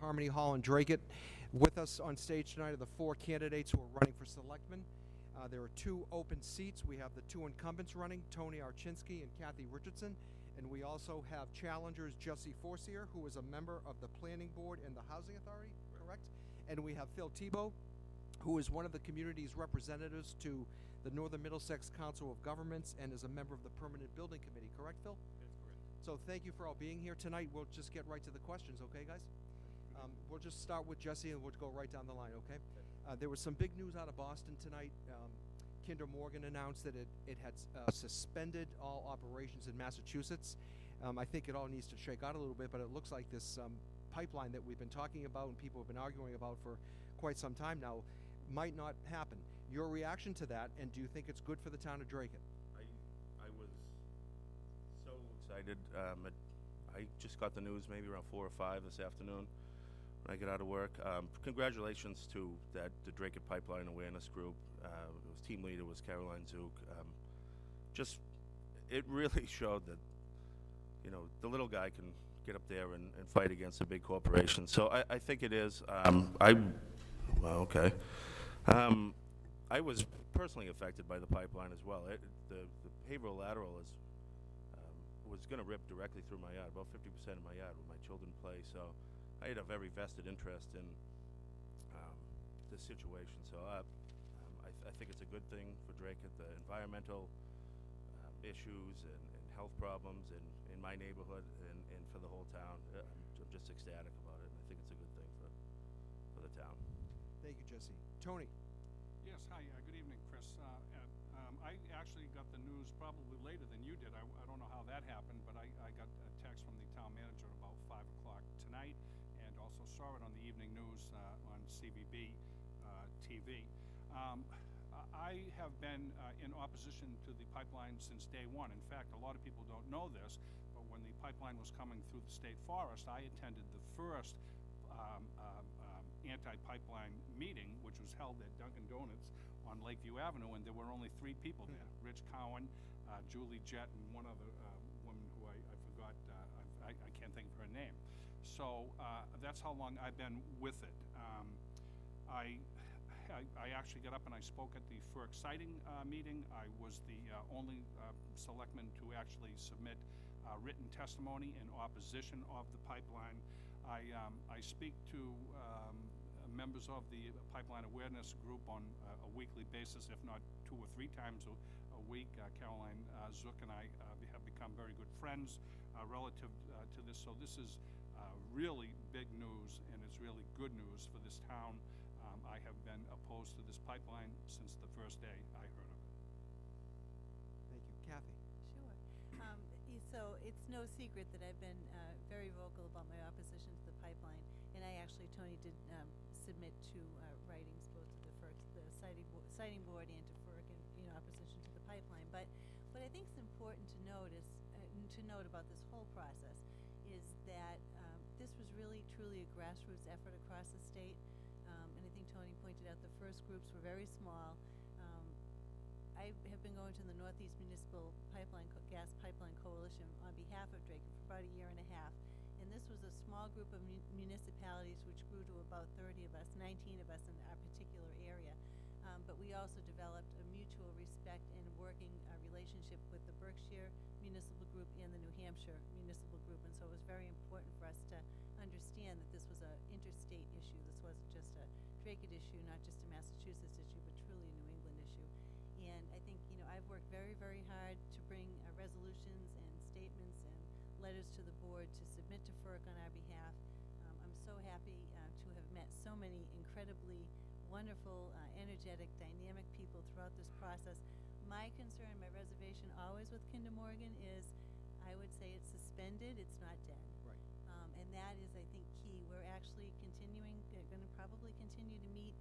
Harmony Hall in Dracut. With us on stage tonight are the 4 candidates who are running for selectmen. There are 2 open seats. We have the 2 incumbents running, Tony Archinsky and Kathy Richardson. And we also have challengers Jesse Forcier, who is a member of the Planning Board and the Housing Authority, correct? And we have Phil Tebow, who is one of the community's representatives to the Northern Middlesex Council of Governments and is a member of the Permanent Building Committee, correct, Phil? That's correct. So thank you for all being here tonight. We'll just get right to the questions, okay, guys? We'll just start with Jesse and we'll go right down the line, okay? There was some big news out of Boston tonight. Kinder Morgan announced that it had suspended all operations in Massachusetts. I think it all needs to shake out a little bit, but it looks like this pipeline that we've been talking about and people have been arguing about for quite some time now might not happen. Your reaction to that, and do you think it's good for the town of Dracut? I was so excited. I just got the news maybe around 4 or 5 this afternoon when I get out of work. Congratulations to the Dracut Pipeline Awareness Group. It was team leader was Caroline Zook. It really showed that, you know, the little guy can get up there and fight against a big corporation. So I think it is. Okay. I was personally affected by the pipeline as well. The behavioral lateral was going to rip directly through my yard, about 50% of my yard where my children play. So I had a very vested interest in this situation. So I think it's a good thing for Dracut. The environmental issues and health problems in my neighborhood and for the whole town. I'm just ecstatic about it, and I think it's a good thing for the town. Thank you, Jesse. Tony. Yes, hi, good evening, Chris. I actually got the news probably later than you did. I don't know how that happened, but I got a text from the town manager about 5 o'clock tonight, and also saw it on the evening news on CBB TV. I have been in opposition to the pipeline since day one. In fact, a lot of people don't know this, but when the pipeline was coming through the state forest, I attended the first anti-pipeline meeting, which was held at Dunkin' Donuts on Lakeview Avenue, and there were only 3 people there: Rich Cowan, Julie Jett, and one other woman who I forgot. I can't think of her name. So that's how long I've been with it. I actually got up and I spoke at the FERC siting meeting. I was the only selectman to actually submit written testimony in opposition of the pipeline. I speak to members of the Pipeline Awareness Group on a weekly basis, if not 2 or 3 times a week. Caroline Zook and I have become very good friends relative to this. So this is really big news, and it's really good news for this town. I have been opposed to this pipeline since the first day I heard of it. Thank you. Kathy. Sure. So it's no secret that I've been very vocal about my opposition to the pipeline, and I actually, Tony, did submit 2 writings both to the FERC, the siting board, and to FERC in opposition to the pipeline. But what I think is important to note is to note about this whole process is that this was really truly a grassroots effort across the state. And I think Tony pointed out the first groups were very small. I have been going to the Northeast Municipal Gas Pipeline Coalition on behalf of Dracut for about a year and a half. And this was a small group of municipalities which grew to about 30 of us, 19 of us in our particular area. But we also developed a mutual respect and working relationship with the Berkshire Municipal Group and the New Hampshire Municipal Group. And so it was very important for us to understand that this was an interstate issue. This wasn't just a Dracut issue, not just a Massachusetts issue, but truly a New England issue. And I think, you know, I've worked very, very hard to bring resolutions and statements and letters to the board to submit to FERC on our behalf. I'm so happy to have met so many incredibly wonderful, energetic, dynamic people throughout this process. My concern, my reservation always with Kinder Morgan is, I would say it's suspended, it's not dead. Right. And that is, I think, key. We're actually continuing, going to probably continue to meet.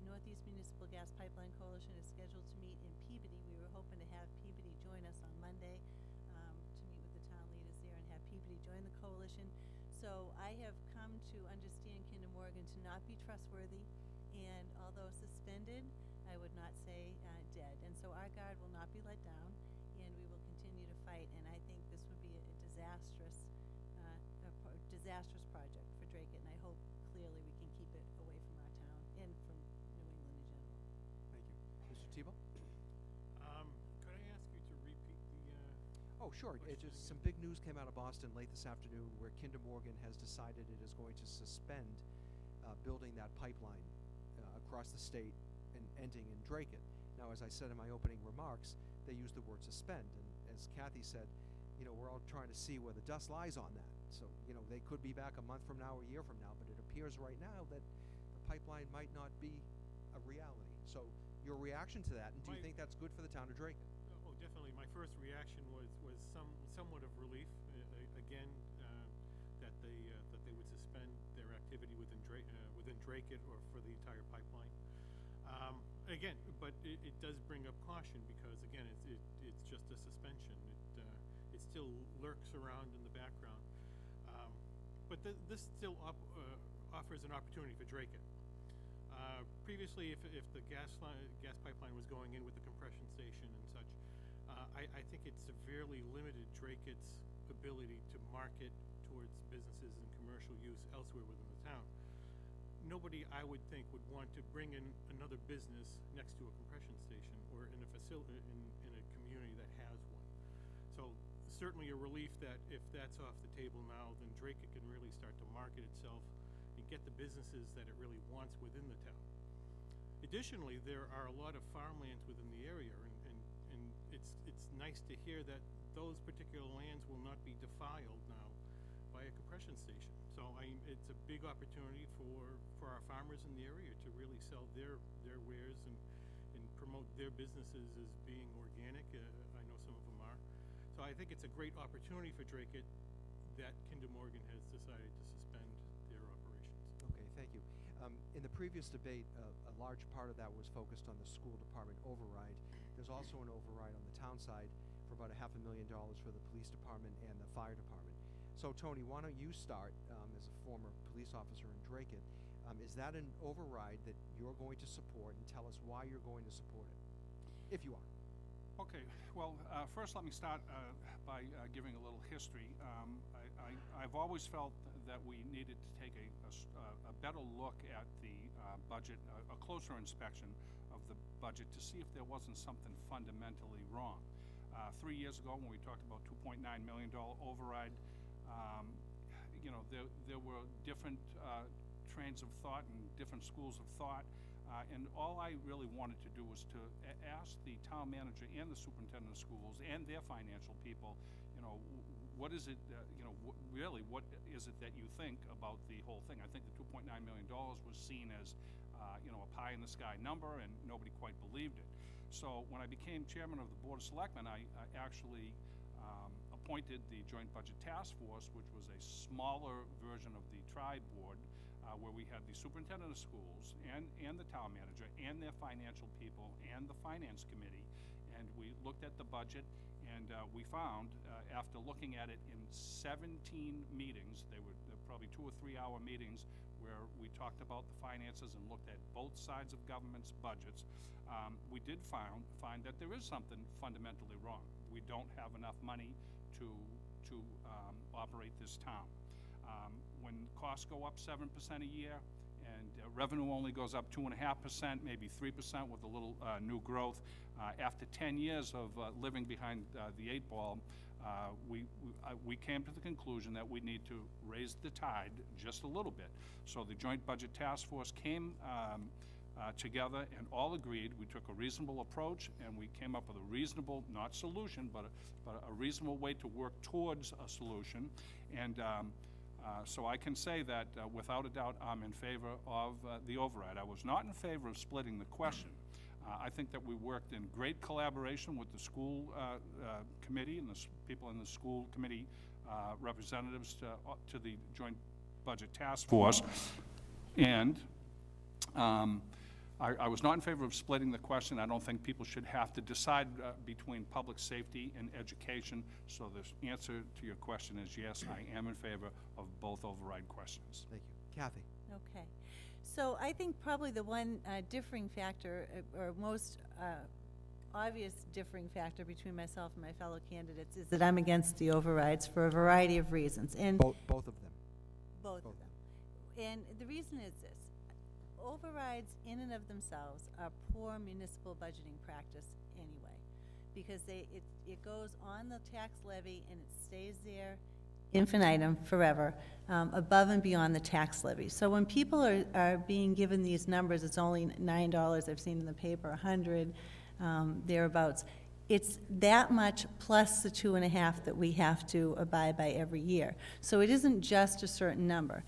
Northeast Municipal Gas Pipeline Coalition is scheduled to meet in Peabody. We were hoping to have Peabody join us on Monday to meet with the town leaders there and have Peabody join the coalition. So I have come to understand Kinder Morgan to not be trustworthy, and although suspended, I would not say dead. And so our guard will not be let down, and we will continue to fight. And I think this would be a disastrous project for Dracut, and I sure. It question just, some again? big news came out of Boston late this afternoon where Kinder Morgan has decided it is going to suspend building that pipeline across the state and ending in Dracut. Now, as I said in my opening remarks, they used the word suspend, and as Kathy said, you know, we're all trying to see where the dust lies on that. So, you know, they could be back a month from now, a year from now, but it appears right now that the pipeline might not be a reality. So, your reaction to that, and do you My- think that's good for the town of Dracut? Oh, definitely. My first reaction was somewhat of relief. Again, that they would suspend their activity within Dracut or for the entire pipeline. Again, but it does bring up caution because again, it's just a suspension. It still lurks around in the background. But this still offers an opportunity for Dracut. Previously, if the gas pipeline was going in with the compression station and such, I think it severely limited Dracut's ability to market towards businesses and commercial use elsewhere within the town. Nobody, I would think, would want to bring in another business next to a compression station or in a facility in a community that has one. So certainly a relief that if that's off the table now, then Dracut can really start to market itself and get the businesses that it really wants within the town. Additionally, there are a lot of farmlands within the area, and it's nice to hear that those particular lands will not be defiled now by a compression station. So it's a big opportunity for our farmers in the area to really sell their wares and promote their businesses as being organic. I know some of them are. So I think it's a great opportunity for Dracut that Kinder Morgan has decided to suspend their operations. Okay, thank you. In the previous debate, a large part of that was focused on the school department override. There's also an override on the town side for about $500,000 for the police department and the fire department. So, Tony, why don't you start as a former police officer in Dracut? Is that an override that you're going to support, and tell us why you're going to support it, if you are? Okay, well, first let me start by giving a little history. I've always felt that we needed to take a better look at the budget, a closer inspection of the budget to see if there wasn't something fundamentally wrong. 3 years ago, when we talked about $2.9 million override, you know, there were different trains of thought and different schools of thought. And all I really wanted to do was to ask the town manager and the superintendent of schools and their financial people, you know, what is it, you know, really, what is it that you think about the whole thing? I think the $2.9 million was seen as, you know, a pie in the sky number, and nobody quite believed it. So when I became chairman of the Board of Selectmen, I actually appointed the Joint Budget Task Force, which was a smaller version of the tri-board, where we had the superintendent of schools and the town manager and their financial people and the finance committee, and we looked at the budget, and we found, after looking at it in 17 meetings, they're probably 2 or 3 hour meetings where we talked about the finances and looked at both sides of government's budgets, we did find that there is something fundamentally wrong. We don't have enough money to operate this town. When costs go up 7% a year and revenue only goes up 2.5%, maybe 3% with a little new growth, after 10 years of living behind the 8 ball, we came to the conclusion that we need to raise the tide just a little bit. So the Joint Budget Task Force came together and all agreed. We took a reasonable approach, and we came up with a reasonable, not solution, but a reasonable way to work towards a solution. And so I can say that without a doubt I'm in favor of the override. I was not in favor of splitting the question. I think that we worked in great collaboration with the school committee and the people in the school committee representatives to the Joint Budget Task Force. And I was not in favor of splitting the question. I don't think people should have to decide between public safety and education. So the answer to your question is yes, I am in favor of both override questions. Thank you. Kathy? Okay. So I think probably the one differing factor, or most obvious differing factor between myself and my fellow candidates is that I'm against the overrides for a variety of reasons. And Both of them. both of them. And the reason is this. Overrides in and of themselves are poor municipal budgeting practice anyway, because it goes on the tax levy and it stays there infinitum, forever, above and beyond the tax levy. So when people are being given these numbers, it's only $9, I've seen in the paper, 100, thereabouts. It's that much plus the 2.5 that we have to abide by every year. So it isn't just a certain number.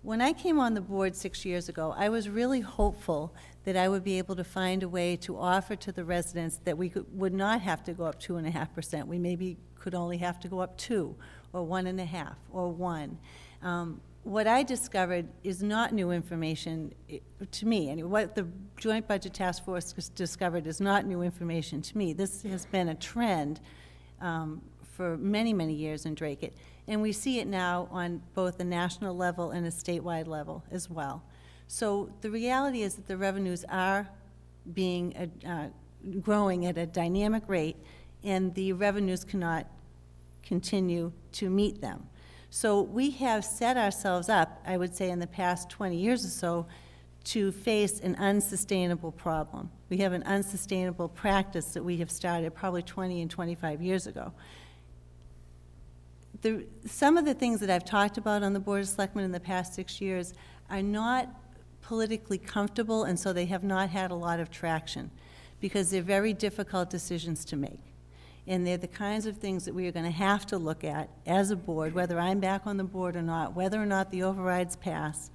When I came on the board 6 years ago, I was really hopeful that I would be able to find a way to offer to the residents that we would not have to go up 2.5%. We maybe could only have to go up 2 or 1.5 or 1. What I discovered is not new information to me. And what the Joint Budget Task Force discovered is not new information to me. This has been a trend for many, many years in Dracut. And we see it now on both the national level and a statewide level as well. So the reality is that the revenues are being growing at a dynamic rate, and the revenues cannot continue to meet them. So we have set ourselves up, I would say in the past 20 years or so, to face an unsustainable problem. We have an unsustainable practice that we have started probably 20 and 25 years ago. Some of the things that I've talked about on the Board of Selectmen in the past 6 years are not politically comfortable, and so they have not had a lot of traction because they're very difficult decisions to make. And they're the kinds of things that we are going to have to look at as a board, whether I'm back on the board or not, whether or not the overrides pass,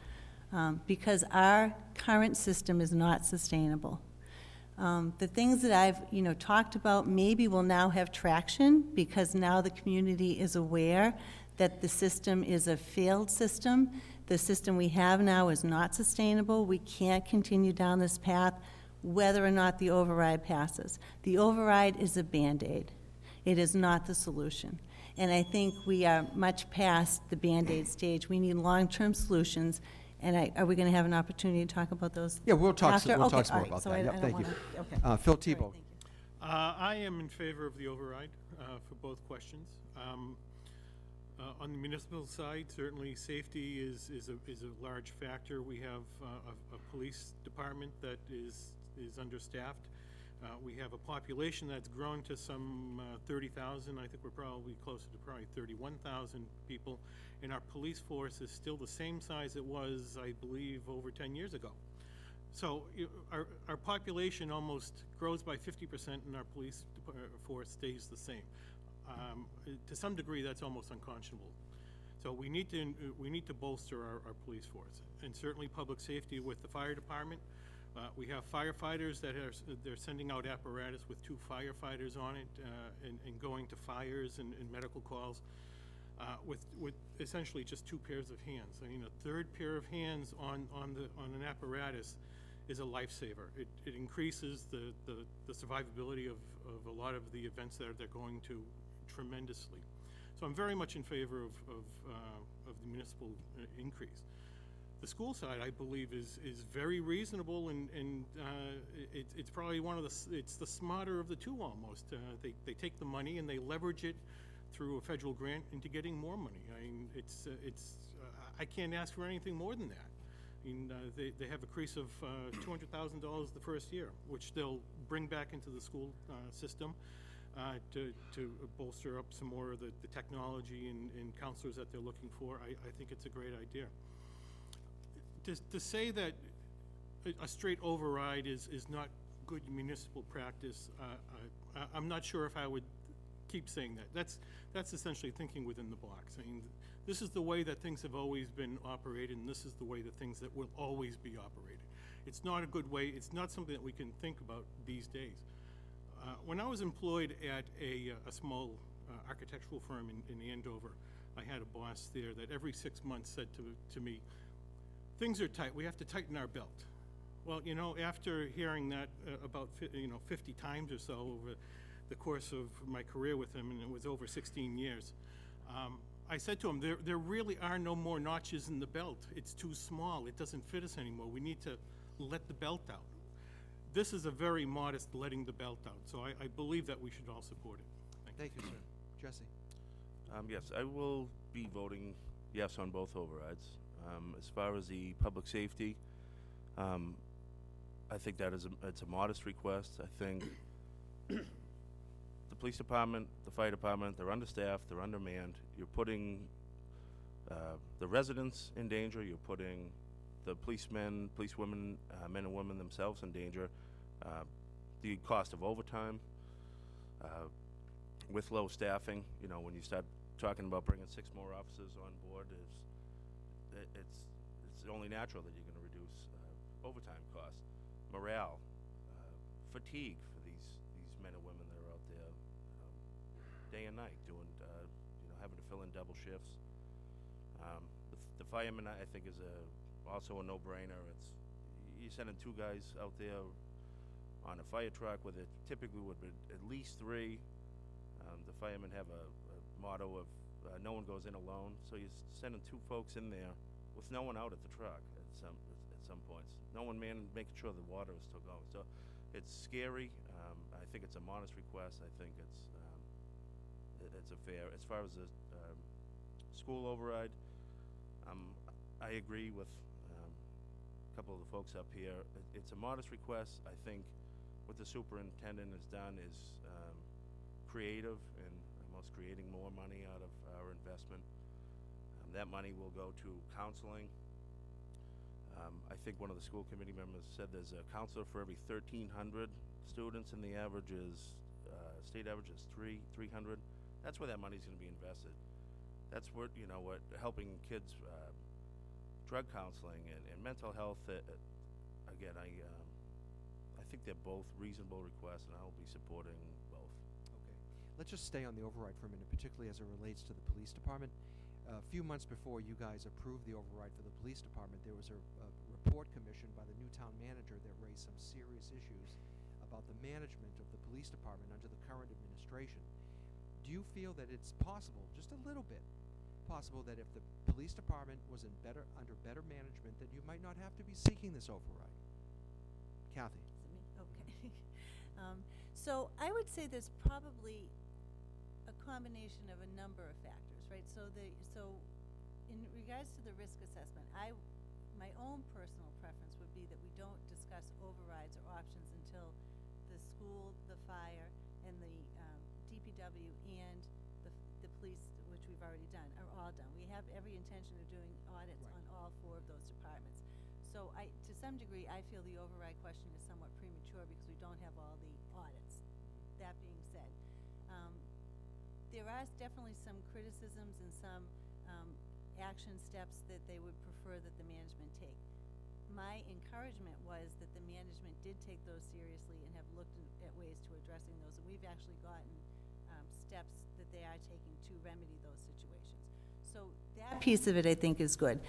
because our current system is not sustainable. The things that I've talked about maybe will now have traction because now the community is aware that the system is a failed system. The system we have now is not sustainable. We can't continue down this path whether or not the override passes. The override is a Band-Aid. It is not the solution. And I think we are much past the Band-Aid stage. We need long-term solutions. And are we going to have an opportunity to talk about those? Yeah, we'll talk after? we'll Okay, talk some all more right. about So that. I Yep, don't thank you. wanna- okay. Phil All right, Tebow. thank you. I am in favor of the override for both questions. On the municipal side, certainly safety is a large factor. We have a police department that is understaffed. We have a population that's grown to some 30,000. I think we're probably closer to probably 31,000 people. And our police force is still the same size it was, I believe, over 10 years ago. So our population almost grows by 50% and our police force stays the same. To some degree, that's almost unconscionable. So we need to bolster our police force, and certainly public safety with the fire department. We have firefighters that they're sending out apparatus with 2 firefighters on it and going to fires and medical calls with essentially just 2 pairs of hands. I mean, a third pair of hands on an apparatus is a lifesaver. It increases the survivability of a lot of the events that they're going to tremendously. So I'm very much in favor of the municipal increase. The school side, I believe, is very reasonable, and it's probably it's the smarter of the two almost. They take the money and they leverage it through a federal grant into getting more money. I mean, I can't ask for anything more than that. I mean, they have a increase of $200,000 the first year, which they'll bring back into the school system to bolster up some more of the technology and counselors that they're looking for. I think it's a great idea. To say that a straight override is not good municipal practice, I'm not sure if I would keep saying that. That's essentially thinking within the box. I mean, this is the way that things have always been operated, and this is the way that things that will always be operated. It's not a good way. It's not something that we can think about these days. When I was employed at a small architectural firm in Andover, I had a boss there that every 6 months said to me, "Things are tight. We have to tighten our belt." Well, after hearing that about 50 times or so over the course of my career with him, and it was over 16 years, I said to him, there really are no more notches in the belt. It's too small. It doesn't fit us anymore. We need to let the belt out. This is a very modest letting the belt out, so I believe that we should all support it. Thank you, sir. Jesse? Yes, I will be voting yes on both overrides. As far as the public safety, I think that it's a modest request. I think the police department, the fire department, they're understaffed, they're undermanned. You're putting the residents in danger. You're putting the policemen, policewomen, men and women themselves in danger. The cost of overtime, with low staffing, you know, when you start talking about bringing 6 more officers on board, it's only natural that you're going to reduce overtime costs, morale, fatigue for these men and women that are out there day and night doing, having to fill in double shifts. The fireman, I think, is also a no-brainer. You're sending 2 guys out there on a fire truck with it typically would be at least 3. The firemen have a motto of no one goes in alone, so you're sending 2 folks in there with no one out at the truck at some points. No one making sure the water is still going. So it's scary. I think it's a modest request. I think it's a fair. As far as the school override, I agree with a couple of the folks up here. It's a modest request. I think what the superintendent has done is creative and almost creating more money out of our investment. That money will go to counseling. I think one of the school committee members said there's a counselor for every 1,300 students, and the average is state average is 300. That's where that money's going to be invested. That's what what helping kids, drug counseling and mental health. Again, I think they're both reasonable requests, and I'll be supporting both. Okay. Let's just stay on the override for a minute, particularly as it relates to the police department. A few months before you guys approved the override for the police department, there was a report commissioned by the new town manager that raised some serious issues about the management of the police department under the current administration. Do you feel that it's possible, just a little bit possible, that if the police department was under better management, that you might not have to be seeking this override? Kathy. Okay. So I would say there's probably a combination of a number of factors, right? So in regards to the risk assessment, my own personal preference would be that we don't discuss overrides or options until the school, the fire, and the DPW and the police, which we've already done, are all done. We have every intention of doing audits on all 4 of those departments. So to some degree, I feel the override question is somewhat premature because we don't have all the audits. That being said, there are definitely some criticisms and some action steps that they would prefer that the management take. My encouragement was that the management did take those seriously and have looked at ways to addressing those, and we've actually gotten steps that they are taking to remedy those situations. So that piece of it, I think, is good.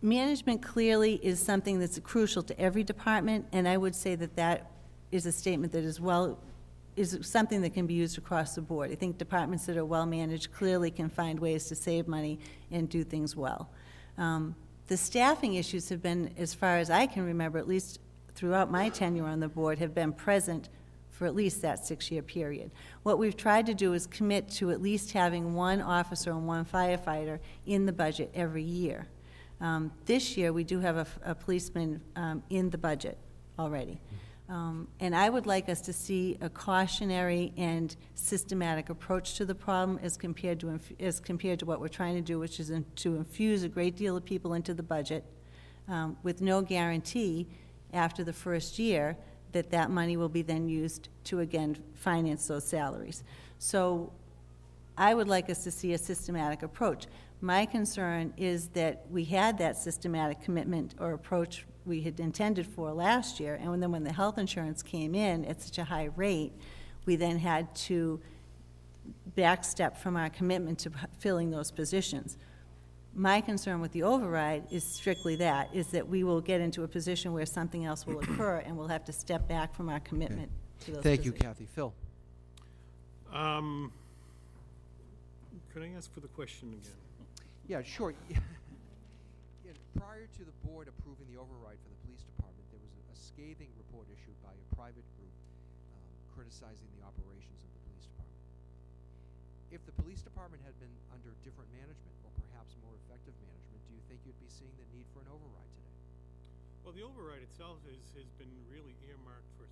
Management clearly is something that's crucial to every department, and I would say that that is a statement that is something that can be used across the board. I think departments that are well managed clearly can find ways to save money and do things well. The staffing issues have been, as far as I can remember, at least throughout my tenure on the board, have been present for at least that 6-year period. What we've tried to do is commit to at least having 1 officer and 1 firefighter in the budget every year. This year, we do have a policeman in the budget already. And I would like us to see a cautionary and systematic approach to the problem as compared to what we're trying to do, which is to infuse a great deal of people into the budget with no guarantee after the first year that that money will be then used to, again, finance those salaries. So I would like us to see a systematic approach. My concern is that we had that systematic commitment or approach we had intended for last year, and then when the health insurance came in at such a high rate, we then had to backstep from our commitment to filling those positions. My concern with the override is strictly that, is that we will get into a position where something else will occur and we'll have to step back from our commitment to those Thank you, positions. Kathy. Phil. Could I ask for the question again? Yeah, sure. Prior to the board approving the override for the police department, there was a scathing report issued by a private group criticizing the operations of the police department. If the police department had been under different management, or perhaps more effective management, do you think you'd be seeing the need for an override today? Well, the override itself has been really earmarked for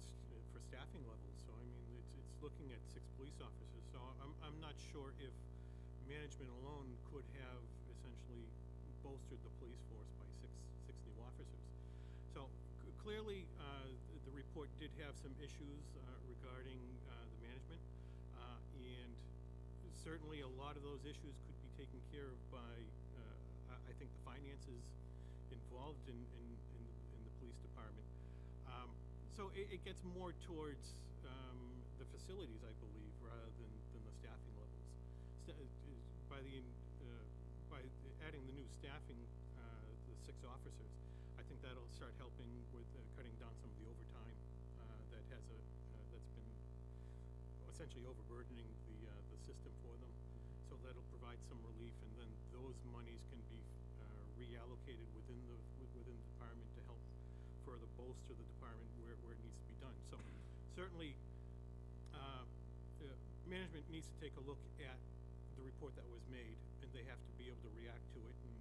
staffing levels. So I mean, it's looking at 6 police officers, so I'm not sure if management alone could have essentially bolstered the police force by six new officers. So clearly, the report did have some issues regarding the management, and certainly a lot of those issues could be taken care of by, I think, the finances involved in the police department. So it gets more towards the facilities, I believe, rather than the staffing levels. By adding the new staffing, the 6 officers, I think that'll start helping with cutting down some of the overtime that's been essentially overburdening the system for them. So that'll provide some relief, and then those monies can be reallocated within the department to help further bolster the department where it needs to be done. So certainly, management needs to take a look at the report that was made, and they have to be able to react to it and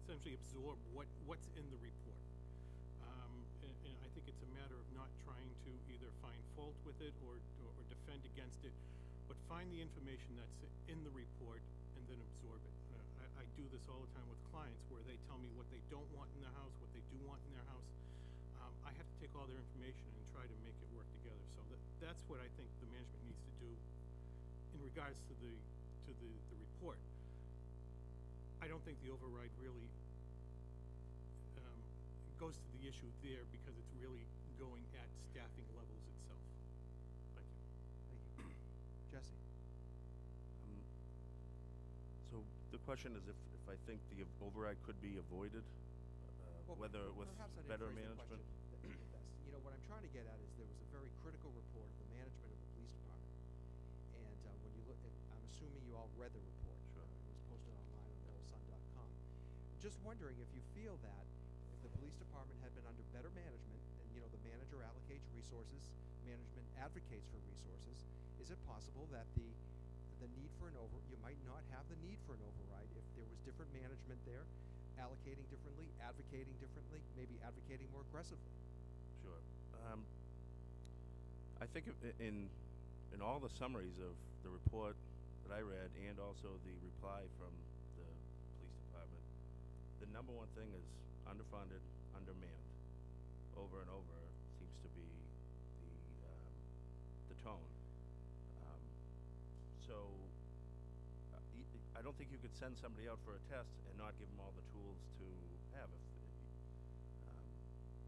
essentially absorb what's in the report. And I think it's a matter of not trying to either find fault with it or defend against it, but find the information that's in the report and then absorb it. I do this all the time with clients where they tell me what they don't want in their house, what they do want in their house. I have to take all their information and try to make it work together. So that's what I think the management needs to do in regards to the report. I don't think the override really goes to the issue there because it's really going at staffing levels itself. Thank you. Thank you. Jesse? So the question is if I think the override could be avoided, whether with perhaps I didn't better phrase the management. question the best. You know, what I'm trying to get at is there was a very critical report of the management of the police department. And when you look at, I'm assuming you all read the report. Sure. It was posted online on lowellsun.com. Just wondering if you feel that if the police department had been under better management, and you know, the manager allocates resources, management advocates for resources, is it possible that the need for you might not have the need for an override if there was different management there, allocating differently, advocating differently, maybe advocating more aggressively? Sure. I think in all the summaries of the report that I read and also the reply from the police department, the number one thing is underfunded, undermanned. Over and over seems to be the tone. So I don't think you could send somebody out for a test and not give them all the tools to have.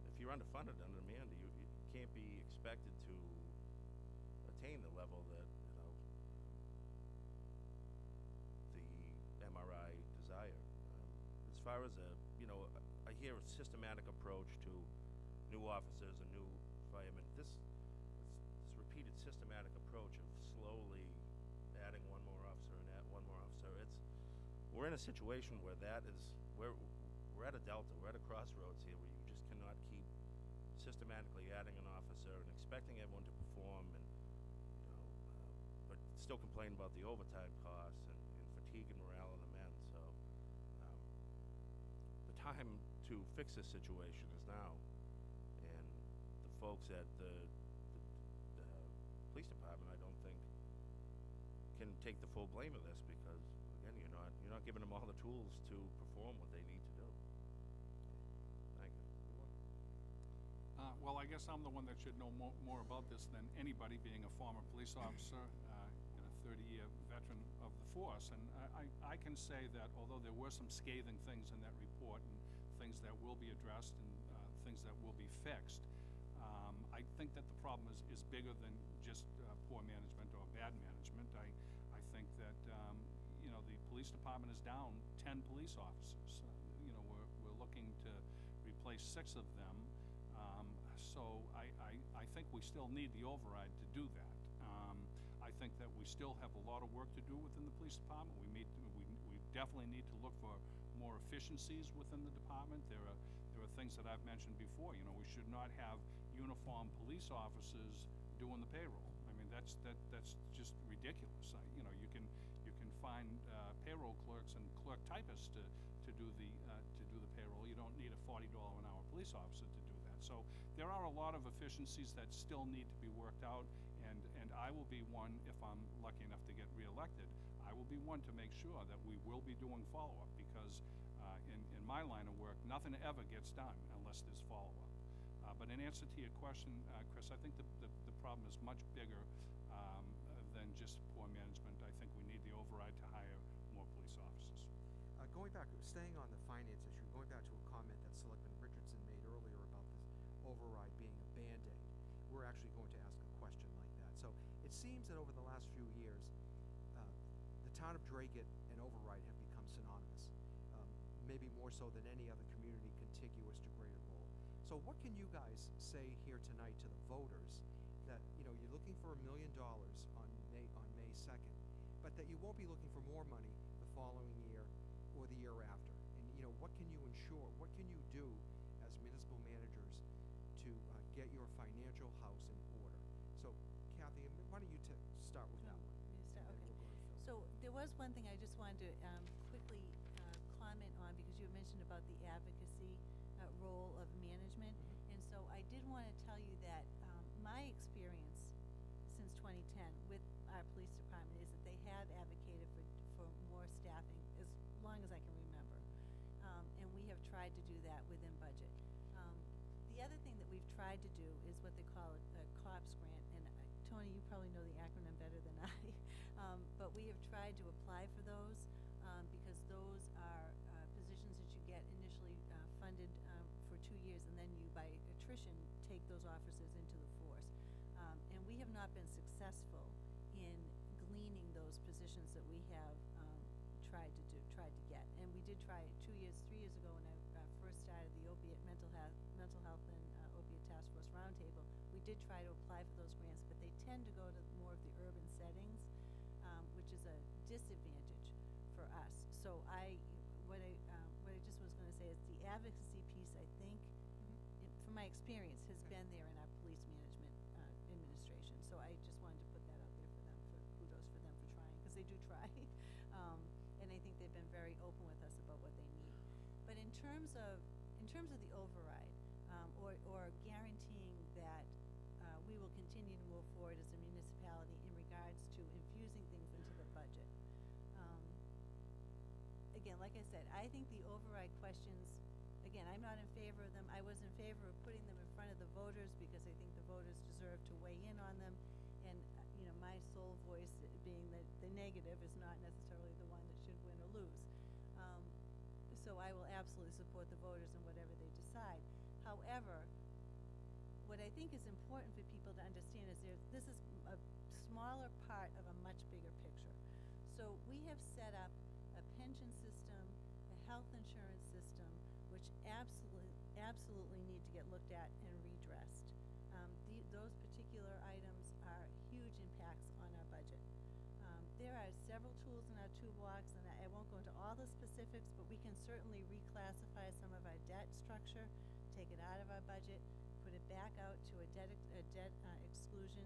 If you're underfunded, undermanned, you can't be expected to attain the level that the MRI desire. As far as I hear a systematic approach to new officers and new firemen. This repeated systematic approach of slowly adding one more officer and add one more officer. We're in a situation where we're at a delta, we're at a crossroads here where you just cannot keep systematically adding an officer and expecting everyone to perform and but still complain about the overtime costs and fatigue and morale of the men. So the time to fix this situation is now, and the folks at the police department, I don't think, can take the full blame of this because again, you're not giving them all the tools to perform what they need to do. Thank you. Well, I guess I'm the one that should know more about this than anybody, being a former police officer and a 30-year veteran of the force. And I can say that although there were some scathing things in that report and things that will be addressed and things that will be fixed, I think that the problem is bigger than just poor management or bad management. I think that the police department is down 10 police officers. We're looking to replace 6 of them. So I think we still need the override to do that. I think that we still have a lot of work to do within the police department. We definitely need to look for more efficiencies within the department. There are things that I've mentioned before. We should not have uniformed police officers doing the payroll. I mean, that's just ridiculous. You can find payroll clerks and clerk typists to do the payroll. You don't need a $40 an hour police officer to do that. So there are a lot of efficiencies that still need to be worked out, and I will be one, if I'm lucky enough to get reelected, I will be one to make sure that we will be doing follow-up, because in my line of work, nothing ever gets done unless there's follow-up. But in answer to your question, Chris, I think the problem is much bigger than just poor management. I think we need the override to hire more police officers. Going back, staying on the finance issue, going back to a comment that Selectman Richardson made earlier about this override being a Band-Aid, we're actually going to ask a question like that. So it seems that over the last few years, the town of Dracut and override have become synonymous, maybe more so than any other community contiguous to Greater Lowell. So what can you guys say here tonight to the voters that, you know, you're looking for $1 million on May 2nd, but that you won't be looking for more money the following year or the year after? And, you know, what can you ensure, what can you do as municipal managers to get your financial house in order? So, Kathy, why don't you start with that one? Me to start? And then Okay. we'll go to Phil. So there was one thing I just wanted to quickly comment on, because you mentioned about the advocacy role of management. Mhm. And so I did want to tell you that my experience since 2010 with our police department is that they have advocated for more staffing as long as I can remember. And we have tried to do that within budget. The other thing that we've tried to do is what they call a COPS grant. And Tony, you probably know the acronym better than I. But we have tried to apply for those because those are positions that you get initially funded for 2 years, and then you, by attrition, take those officers into the force. And we have not been successful in gleaning those positions that we have tried to get. And we did try 3 years ago when I first started the opiate mental health and opiate task force roundtable. We did try to apply for those grants, but they tend to go to more of the urban settings, which is a disadvantage for us. So what I just was going to say is the advocacy piece, I think, from my experience, has been there in our police management administration. So I just wanted to put that out there for them, for kudos for them for trying, because they do try. And I think they've been very open with us about what they need. But in terms of the override, or guaranteeing that we will continue to move forward as a municipality in regards to infusing things into the budget. Again, like I said, I think the override questions, again, I'm not in favor of them. I was in favor of putting them in front of the voters because I think the voters deserve to weigh in on them. And, you know, my sole voice being that the negative is not necessarily the one that should win or lose. So I will absolutely support the voters in whatever they decide. However, what I think is important for people to understand is this is a smaller part of a much bigger picture. So we have set up a pension system, a health insurance system, which absolutely need to get looked at and redressed. Those particular items are huge impacts on our budget. There are several tools in our toolbox, and I won't go into all the specifics, but we can certainly reclassify some of our debt structure, take it out of our budget, put it back out to a debt exclusion,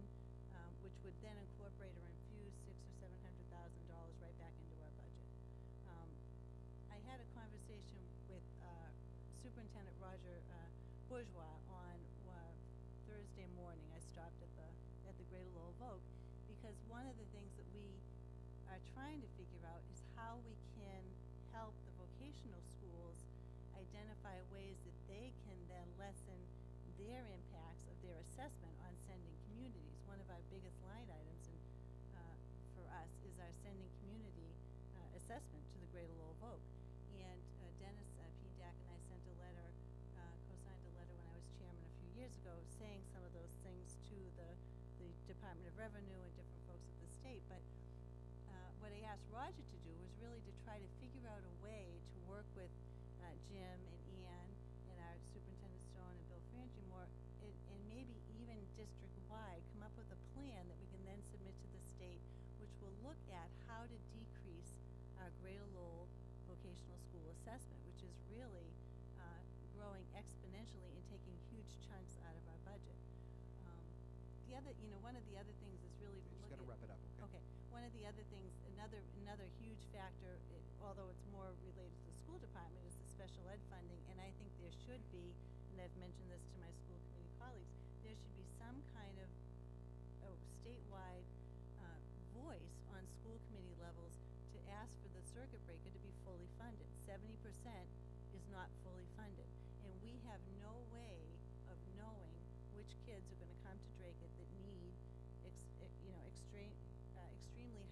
which would then incorporate or infuse $600,000 or $700,000 right back into our budget. I had a conversation with Superintendent Roger Bourgeois on Thursday morning. I stopped at the Greater Lowell Vogue, because one of the things that we are trying to figure out is how we can help the vocational schools identify ways that they can then lessen their impacts of their assessment on sending communities. One of our biggest line items for us is our sending community assessment to the Greater Lowell Vogue. And Dennis P. Dack and I sent a letter, co-signed a letter when I was chairman a few years ago, saying some of those things to the Department of Revenue and different folks at the state. But what I asked Roger to do was really to try to figure out a way to work with Jim and Ian and our Superintendent Stone and Bill Frangimore, and maybe even district-wide, come up with a plan that we can then submit to the state, which will look at how to decrease our Greater Lowell vocational school assessment, which is really growing exponentially and taking huge chunks out of our budget. One of the other things is really to Just look got to at. wrap it up, okay? Okay. One of the other things, another huge factor, although it's more related to the school department, is the special ed funding. And I think there should be and I've mentioned this to my school committee colleagues, there should be some kind of statewide voice on school committee levels to ask for the circuit breaker to be fully funded. 70% is not fully funded, and we have no way of knowing which kids are going to come to Dracut that need extremely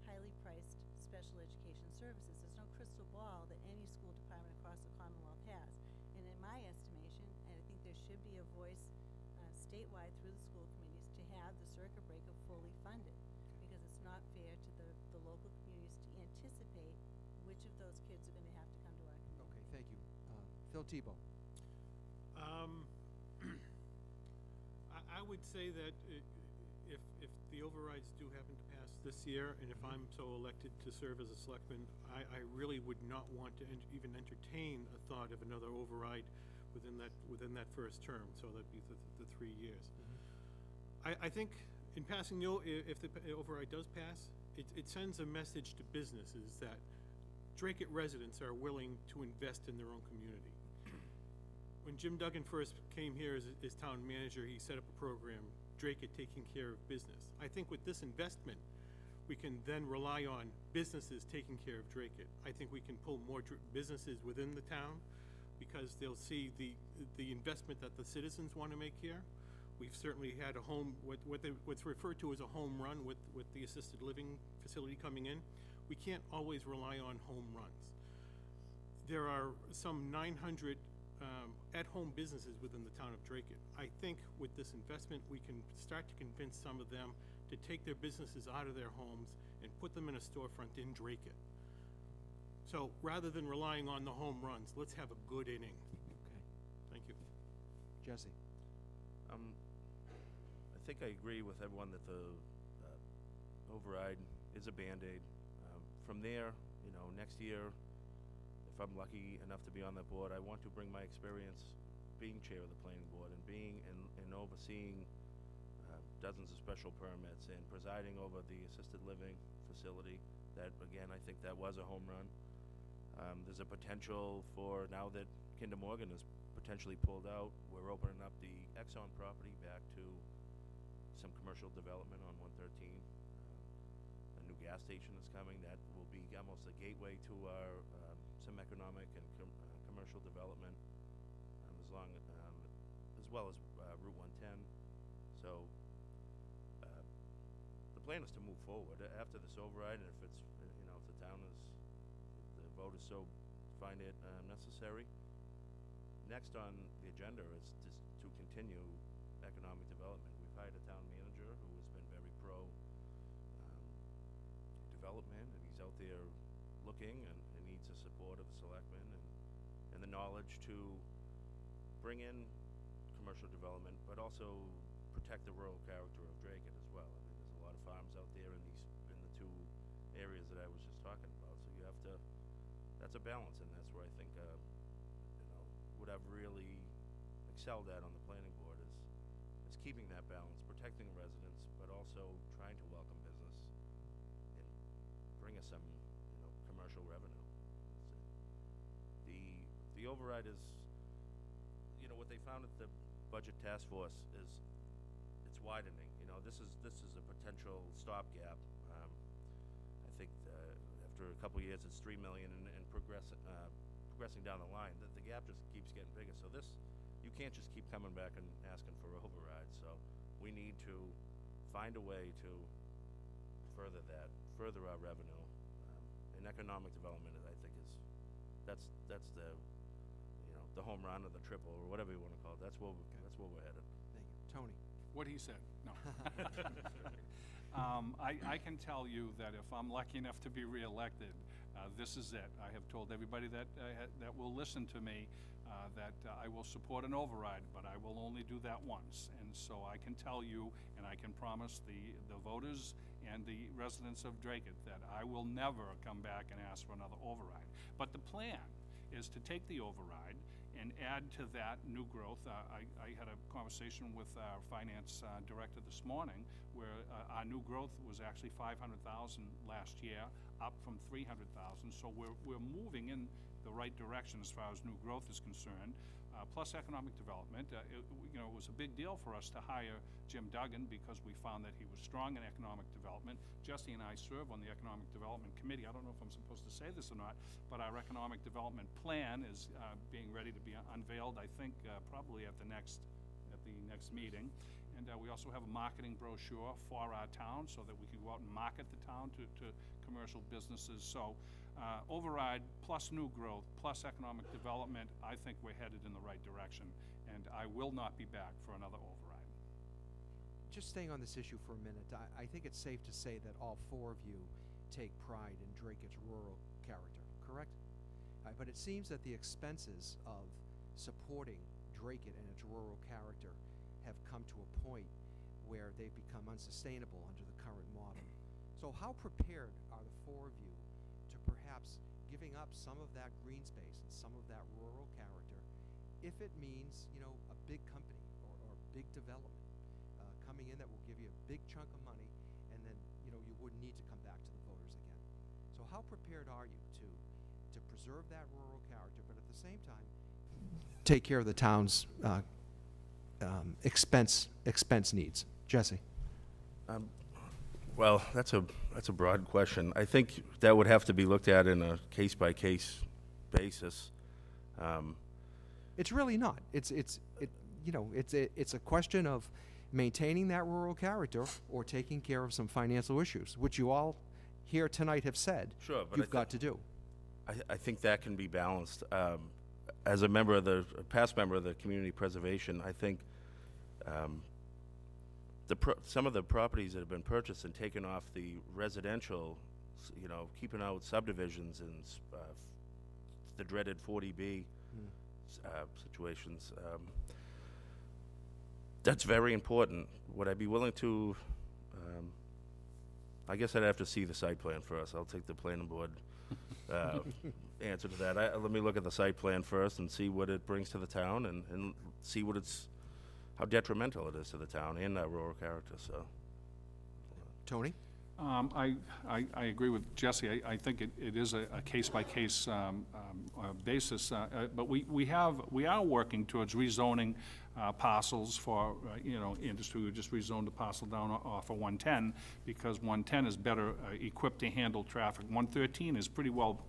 highly priced special education services. There's no crystal ball that any school department across the Commonwealth has. And in my estimation, and I think there should be a voice statewide through the school committees to have the circuit breaker fully funded, because it's not fair to the local communities to anticipate which of those kids are going to have to come to our community. Okay, thank you. Phil Tebow. I would say that if the overrides do happen to pass this year, and if I'm so elected to serve as a selectman, I really would not want to even entertain a thought of another override within that first term. So that'd be the 3 years. I think in passing if the override does pass, it sends a message to businesses that Dracut residents are willing to invest in their own community. When Jim Duggan first came here as town manager, he set up a program, Dracut Taking Care of Business. I think with this investment, we can then rely on businesses taking care of Dracut. I think we can pull more businesses within the town because they'll see the investment that the citizens want to make here. We've certainly had a what's referred to as a home run with the assisted living facility coming in. We can't always rely on home runs. There are some 900 at-home businesses within the town of Dracut. I think with this investment, we can start to convince some of them to take their businesses out of their homes and put them in a storefront in Dracut. So rather than relying on the home runs, let's have a good inning. Okay. Thank you. Jesse. I think I agree with everyone that the override is a Band-Aid. From there, next year, if I'm lucky enough to be on that board, I want to bring my experience being chair of the planning board and being and overseeing dozens of special permits and presiding over the assisted living facility. That, again, I think that was a home run. There's a potential for, now that Kinder Morgan is potentially pulled out, we're opening up the Exxon property back to some commercial development on 113. A new gas station is coming that will be almost a gateway to our some economic and commercial development, as well as Route 110. So the plan is to move forward after this override, and if it's if the town is, if the voters so find it necessary. Next on the agenda is just to continue economic development. We've hired a town manager who has been very pro development, and he's out there looking and needs the support of the selectmen and the knowledge to bring in commercial development, but also protect the rural character of Dracut as well. I mean, there's a lot of farms out there in the two areas that I was just talking about. So you have to, that's a balance, and that's where I think what I've really excelled at on the planning board is keeping that balance, protecting residents, but also trying to welcome business and bring us some commercial revenue. The override is, what they found at the budget task force is it's widening. This is a potential stopgap. I think after a couple years, it's $3 million and progressing down the line. The gap just keeps getting bigger. So you can't just keep coming back and asking for overrides. So we need to find a way to further our revenue. And economic development, I think, that's the home run or the triple or whatever you want to call it. That's where we're headed. Thank you. Tony. What he said, no. I can tell you that if I'm lucky enough to be reelected, this is it. I have told everybody that will listen to me that I will support an override, but I will only do that once. And so I can tell you, and I can promise the voters and the residents of Dracut that I will never come back and ask for another override. But the plan is to take the override and add to that new growth. I had a conversation with our finance director this morning where our new growth was actually $500,000 last year, up from $300,000. So we're moving in the right direction as far as new growth is concerned, plus economic development. It was a big deal for us to hire Jim Duggan because we found that he was strong in economic development. Jesse and I serve on the Economic Development Committee. I don't know if I'm supposed to say this or not, but our economic development plan is being ready to be unveiled, I think, probably at the next meeting. And we also have a marketing brochure for our town so that we can go out and market the town to commercial businesses. So override plus new growth plus economic development, I think we're headed in the right direction. And I will not be back for another override. Just staying on this issue for a minute, I think it's safe to say that all four of you take pride in Dracut's rural character, correct? But it seems that the expenses of supporting Dracut and its rural character have come to a point where they've become unsustainable under the current model. So how prepared are the four of you to perhaps giving up some of that green space and some of that rural character if it means, a big company or big development coming in that will give you a big chunk of money, and then you wouldn't need to come back to the voters again. So how prepared are you to preserve that rural character, but at the same time take care of the town's expense needs? Jesse. Well, that's a broad question. I think that would have to be looked at in a case-by-case basis. It's really not. It's a question of maintaining that rural character or taking care of some financial issues, which you all here tonight have said Sure, but you've got to do. I think that can be balanced. As a past member of the community preservation, I think some of the properties that have been purchased and taken off the residential, keeping out subdivisions and the dreaded 40B situations, that's very important. Would I be willing to, I guess I'd have to see the site plan first. I'll take the planning board answer to that. Let me look at the site plan first and see what it brings to the town and see how detrimental it is to the town and that rural character. So, Tony? I agree with Jesse. I think it is a case-by-case basis, but we are working towards rezoning parcels for industry. We just rezoned a parcel down off of 110 because 110 is better equipped to handle traffic. 113 is pretty well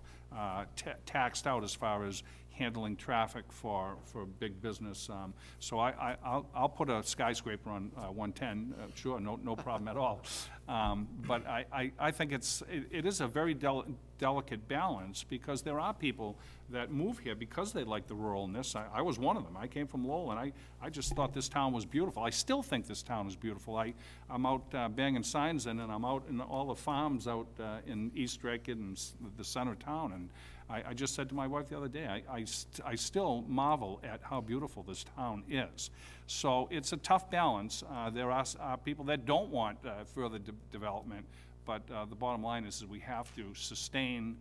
taxed out as far as handling traffic for big business. So I'll put a skyscraper on 110, sure, no problem at all. But I think it is a very delicate balance because there are people that move here because they like the ruralness. I was one of them. I came from Lowell, and I just thought this town was beautiful. I still think this town is beautiful. I'm out banging signs in, and I'm out in all the farms out in East Dracut and the center of town, and I just said to my wife the other day, I still marvel at how beautiful this town is. So it's a tough balance. There are people that don't want further development, but the bottom line is we have to sustain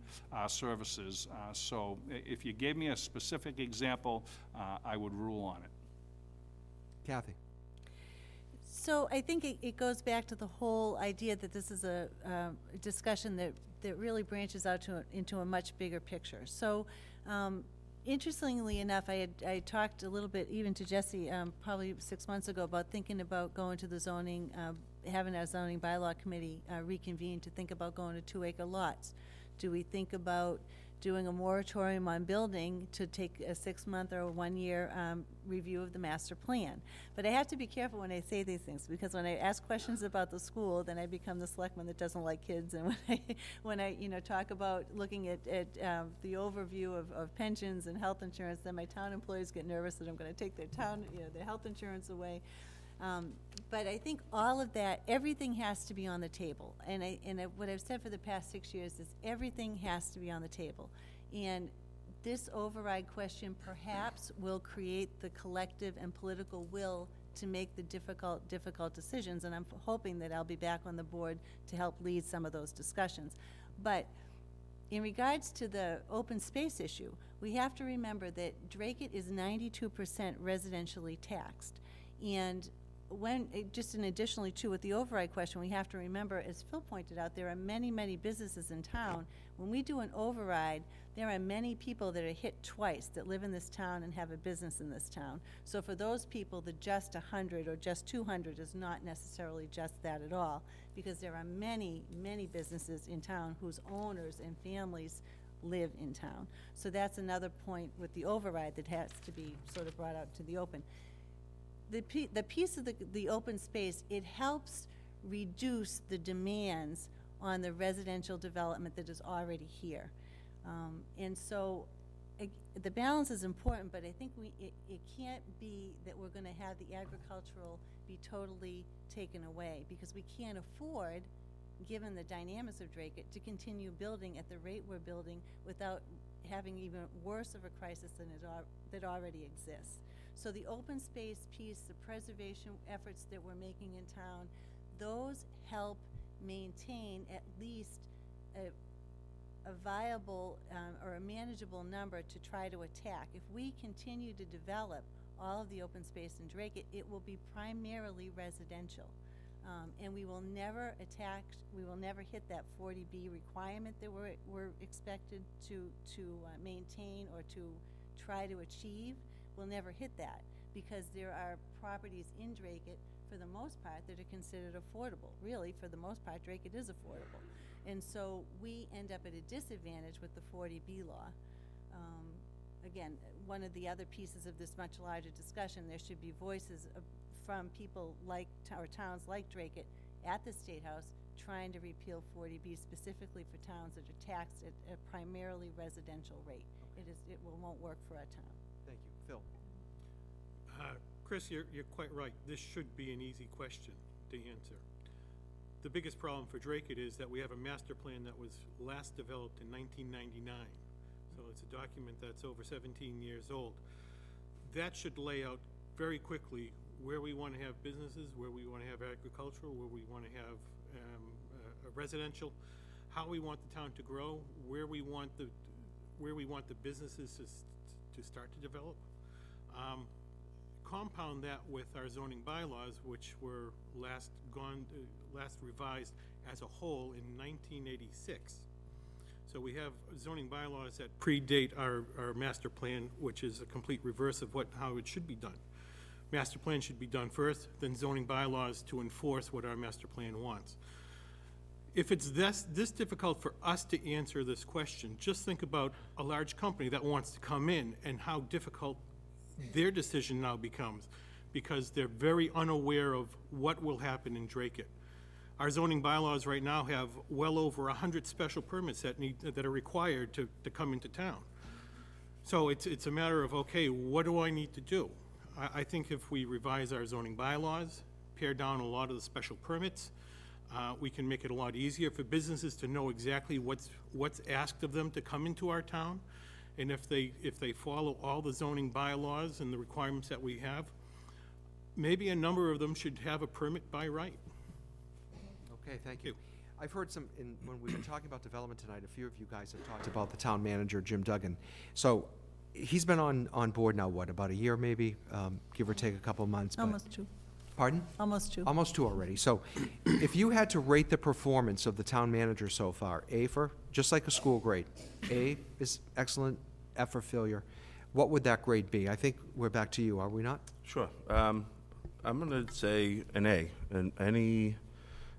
services. So if you gave me a specific example, I would rule on it. Kathy? So I think it goes back to the whole idea that this is a discussion that really branches out into a much bigger picture. So interestingly enough, I talked a little bit even to Jesse probably 6 months ago about thinking about going to the zoning, having our zoning bylaw committee reconvene to think about going to 2-acre lots. Do we think about doing a moratorium on building to take a 6-month or a 1-year review of the master plan? But I have to be careful when I say these things, because when I ask questions about the school, then I become the selectman that doesn't like kids. And when I talk about looking at the overview of pensions and health insurance, then my town employees get nervous that I'm going to take their their health insurance away. But I think all of that, everything has to be on the table. And what I've said for the past 6 years is everything has to be on the table. And this override question perhaps will create the collective and political will to make the difficult decisions. And I'm hoping that I'll be back on the board to help lead some of those discussions. But in regards to the open space issue, we have to remember that Dracut is 92% residentially taxed. And just an additionally too, with the override question, we have to remember, as Phil pointed out, there are many, many businesses in town. When we do an override, there are many people that are hit twice that live in this town and have a business in this town. So for those people, the just 100 or just 200 is not necessarily just that at all, because there are many, many businesses in town whose owners and families live in town. So that's another point with the override that has to be sort of brought out to the open. The piece of the open space, it helps reduce the demands on the residential development that is already here. And so the balance is important, but I think it can't be that we're gonna have the agricultural be totally taken away, because we can't afford, given the dynamics of Dracut, to continue building at the rate we're building without having even worse of a crisis than that already exists. So the open space piece, the preservation efforts that we're making in town, those help maintain at least a viable or a manageable number to try to attack. If we continue to develop all of the open space in Dracut, it will be primarily residential. And we will never hit that 40B requirement that we're expected to maintain or to try to achieve. We'll never hit that, because there are properties in Dracut, for the most part, that are considered affordable. Really, for the most part, Dracut is affordable. And so we end up at a disadvantage with the 40B law. Again, one of the other pieces of this much larger discussion, there should be voices from people like, or towns like Dracut at the State House, trying to repeal 40B specifically for towns that are taxed at a primarily residential rate. Okay. It won't work for our town. Thank you. Phil? Chris, you're quite right. This should be an easy question to answer. The biggest problem for Dracut is that we have a master plan that was last developed in 1999. So it's a document that's over 17 years old. That should lay out very quickly where we want to have businesses, where we want to have agricultural, where we want to have residential, how we want the town to grow, where we want the businesses to start to develop. Compound that with our zoning bylaws, which were last revised as a whole in 1986. So we have zoning bylaws that predate our master plan, which is a complete reverse of how it should be done. Master plan should be done first, then zoning bylaws to enforce what our master plan wants. If it's this difficult for us to answer this question, just think about a large company that wants to come in and how difficult their decision now becomes, because they're very unaware of what will happen in Dracut. Our zoning bylaws right now have well over 100 special permits that are required to come into town. So it's a matter of, okay, what do I need to do? I think if we revise our zoning bylaws, pare down a lot of the special permits, we can make it a lot easier for businesses to know exactly what's asked of them to come into our town. And if they follow all the zoning bylaws and the requirements that we have, maybe a number of them should have a permit by right. Okay, thank you. I've heard when we've been talking about development tonight, a few of you guys have talked about the town manager, Jim Duggan. So he's been on board now, what, about a year maybe, give or take a couple of months? Almost 2. Pardon? Almost 2. Almost 2 already. So if you had to rate the performance of the town manager so far, A for, just like a school grade, A is excellent, F for failure, what would that grade be? I think we're back to you, are we not? Sure. I'm going to say an A. And any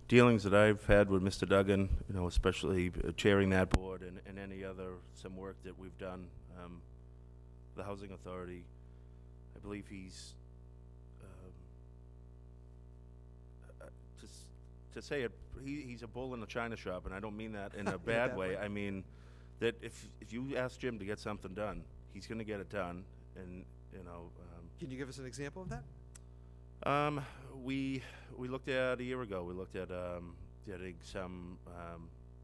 dealings that I've had with Mr. Duggan, especially chairing that board and any other, some work that we've done, the Housing Authority, I believe he's, to say it, he's a bull in a china shop, and I don't mean that in a bad way. I mean that if you ask Jim to get something done, he's going to get it done, and Can you give us an example of that? We looked at a year ago. We looked at getting some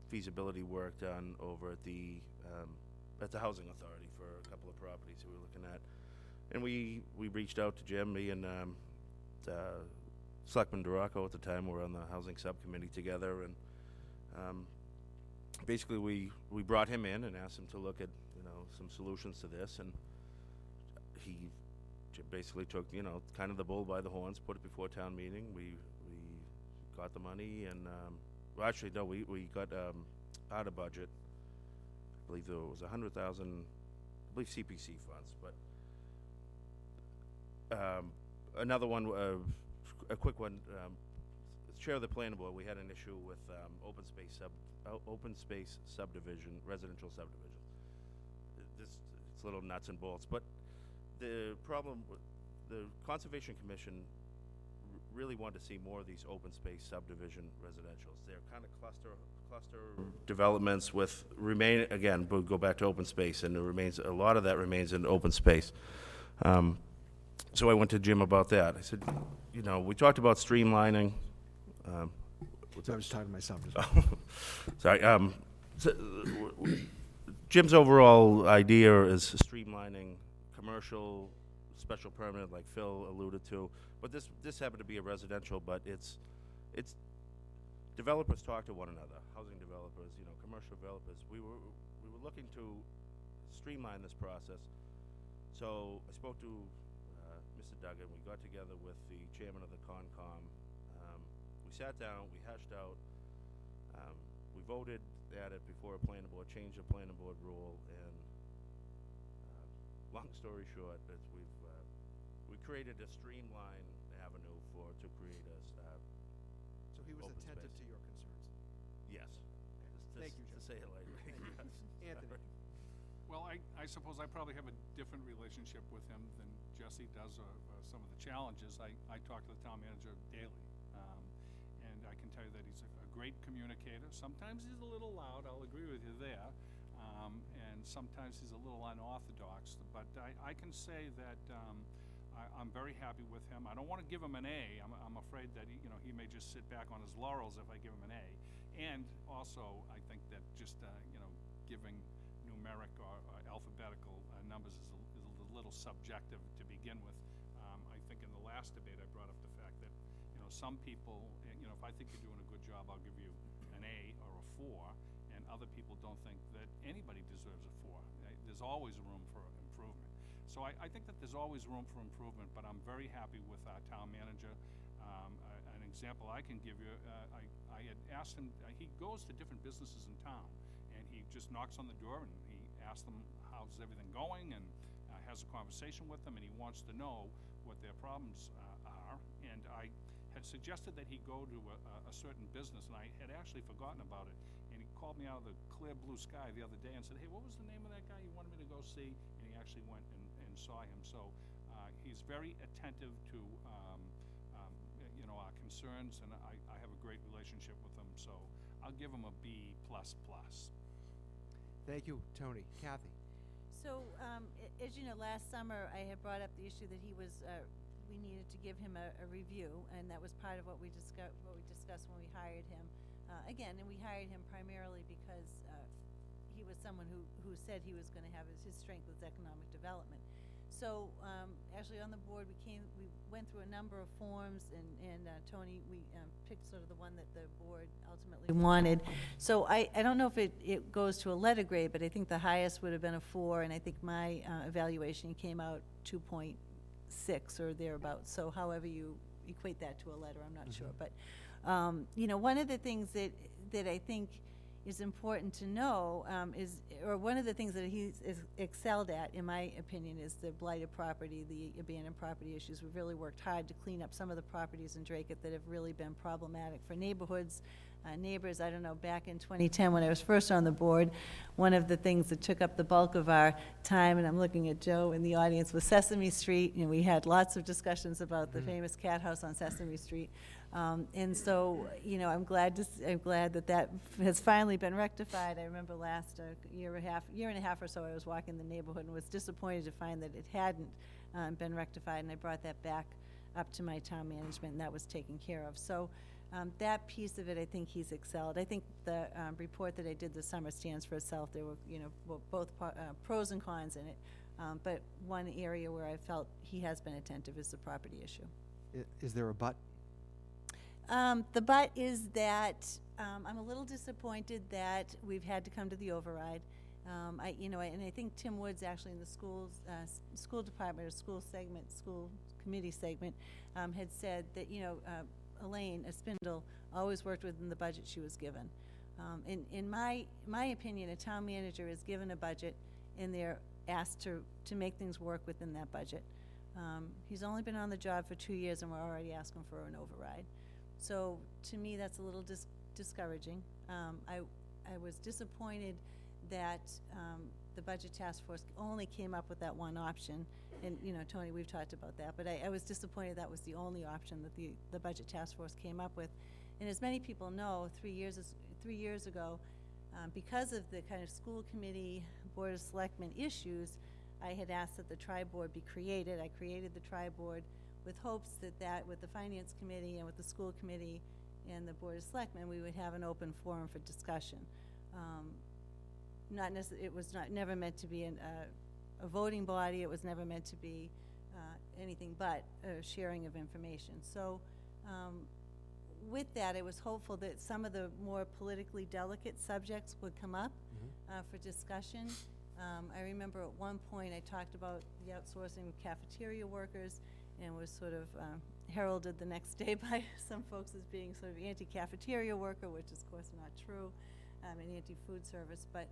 feasibility work done over at the Housing Authority for a couple of properties we were looking at, and we reached out to Jim. Me and Selectman Dracut at the time were on the housing subcommittee together, and basically we brought him in and asked him to look at some solutions to this, and he Jim basically took, you know, kind of the bull by the horns, put it before town meeting. We got the money, and well, actually, no, we got out of budget. I believe there was 100,000, I believe CPC funds, but another one, a quick one. Chair of the planning board, we had an issue with open space subdivision, residential subdivision. It's little nuts and bolts, but the problem, the Conservation Commission really wanted to see more of these open space subdivision residentials. They're kind of cluster developments with again, we'll go back to open space, and a lot of that remains in open space. So I went to Jim about that. I said, you know, we talked about streamlining. I was talking to myself. Sorry. Jim's overall idea is streamlining commercial, special permanent, like Phil alluded to. But this happened to be a residential, but it's developers talk to one another, housing developers, you know, commercial developers. We were looking to streamline this process. So I spoke to Mr. Duggan. We got together with the chairman of the Concom. We sat down, we hashed out, we voted at it before a planning board, changed the planning board rule, and long story short, we created a streamlined avenue to create a So he was open attentive space. to your concerns. Yes. Thank you, To Jim. say it lightly. Yes. Anthony. Well, I suppose I probably have a different relationship with him than Jesse does, or some of the challenges. I talk to the town manager daily, and I can tell you that he's a great communicator. Sometimes he's a little loud, I'll agree with you there, and sometimes he's a little unorthodox, but I can say that I'm very happy with him. I don't want to give him an A. I'm afraid that he may just sit back on his laurels if I give him an A. And also, I think that just giving numeric or alphabetical numbers is a little subjective to begin with. I think in the last debate I brought up the fact that some people, if I think you're doing a good job, I'll give you an A or a 4, and other people don't think that anybody deserves a 4. There's always room for improvement. So I think that there's always room for improvement, but I'm very happy with our town manager. An example I can give you, I had asked him, he goes to different businesses in town, and he just knocks on the door and he asks them how's everything going, and has a conversation with them, and he wants to know what their problems are. And I had suggested that he go to a certain business, and I had actually forgotten about it. And he called me out of the clear blue sky the other day and said, hey, what was the name of that guy you wanted me to go see? And he actually went and saw him. So he's very attentive to our concerns, and I have a great relationship with him. So I'll give him a B++. Thank you, Tony. Kathy. So, as you know, last summer I had brought up the issue that he was, we needed to give him a review, and that was part of what we discussed when we hired him. And we hired him primarily because he was someone who said he was going to have his strength was economic development. So, actually on the board we went through a number of forms, and Tony, we picked sort of the one that the board ultimately wanted. So I don't know if it goes to a letter grade, but I think the highest would have been a 4, and I think my evaluation came out 2.6 or thereabouts. So however you equate that to a letter, I'm not sure. But one of the things that I think is important to know one of the things that he's excelled at, in my opinion, is the blighted property, the abandoned property issues. We've really worked hard to clean up some of the properties in Dracut that have really been problematic for neighborhoods, neighbors. I don't know, back in 2010 when I was first on the board, one of the things that took up the bulk of our time, and I'm looking at Joe in the audience, was Sesame Street, and we had lots of discussions about the famous cat house on Sesame Street. And so, I'm glad that has finally been rectified. I remember last year and a half or so, I was walking the neighborhood and was disappointed to find that it hadn't been rectified, and I brought that back up to my town management, and that was taken care of. So that piece of it, I think he's excelled. I think the report that I did this summer stands for itself. There were, both pros and cons in it, but one area where I felt he has been attentive is the property issue. Is there a but? The but is that I'm a little disappointed that we've had to come to the override. And I think Tim Woods actually in the schools, school department or school segment, school committee segment, had said that, Elaine Spindle always worked within the budget she was given. In my opinion, a town manager is given a budget and they're asked to make things work within that budget. He's only been on the job for 2 years and we're already asking for an override. So to me, that's a little discouraging. I was disappointed that the budget task force only came up with that one option. And, Tony, we've talked about that, but I was disappointed that was the only option that the budget task force came up with. And as many people know, 3 years ago, because of the kind of school committee, board of selectmen issues, I had asked that the tri-board be created. I created the tri-board with hopes that with the finance committee and with the school committee and the board of selectmen, we would have an open forum for discussion. It was never meant to be a voting body. It was never meant to be anything but a sharing of information. So with that, I was hopeful that some of the more politically delicate subjects would come up for discussion. I remember at one point I talked about the outsourcing of cafeteria workers and was sort of heralded the next day by some folks as being sort of anti-cafeteria worker, which is of course not true, and anti-food service. But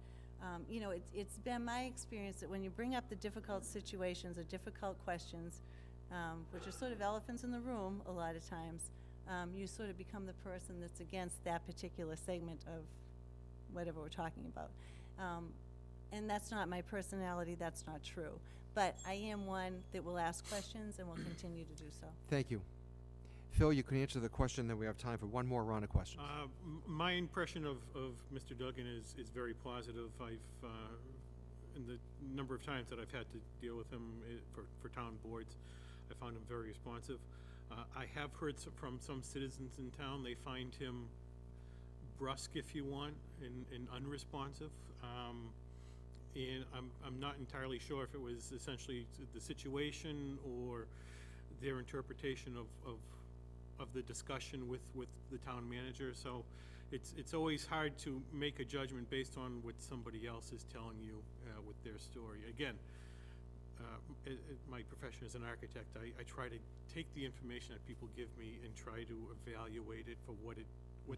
it's been my experience that when you bring up the difficult situations or difficult questions, which are sort of elephants in the room a lot of times, you sort of become the person that's against that particular segment of whatever we're talking about. And that's not my personality, that's not true. But I am one that will ask questions and will continue to do so. Thank you. Phil, you can answer the question, then we have time for one more round of questions. My impression of Mr. Duggan is very positive. I've, in the number of times that I've had to deal with him for town boards, I found him very responsive. I have heard from some citizens in town, they find him brusque, if you want, and unresponsive. And I'm not entirely sure if it was essentially the situation or their interpretation of the discussion with the town manager. So it's always hard to make a judgment based on what somebody else is telling you with their story. Again, my profession as an architect, I try to take the information that people give me and try to evaluate it for what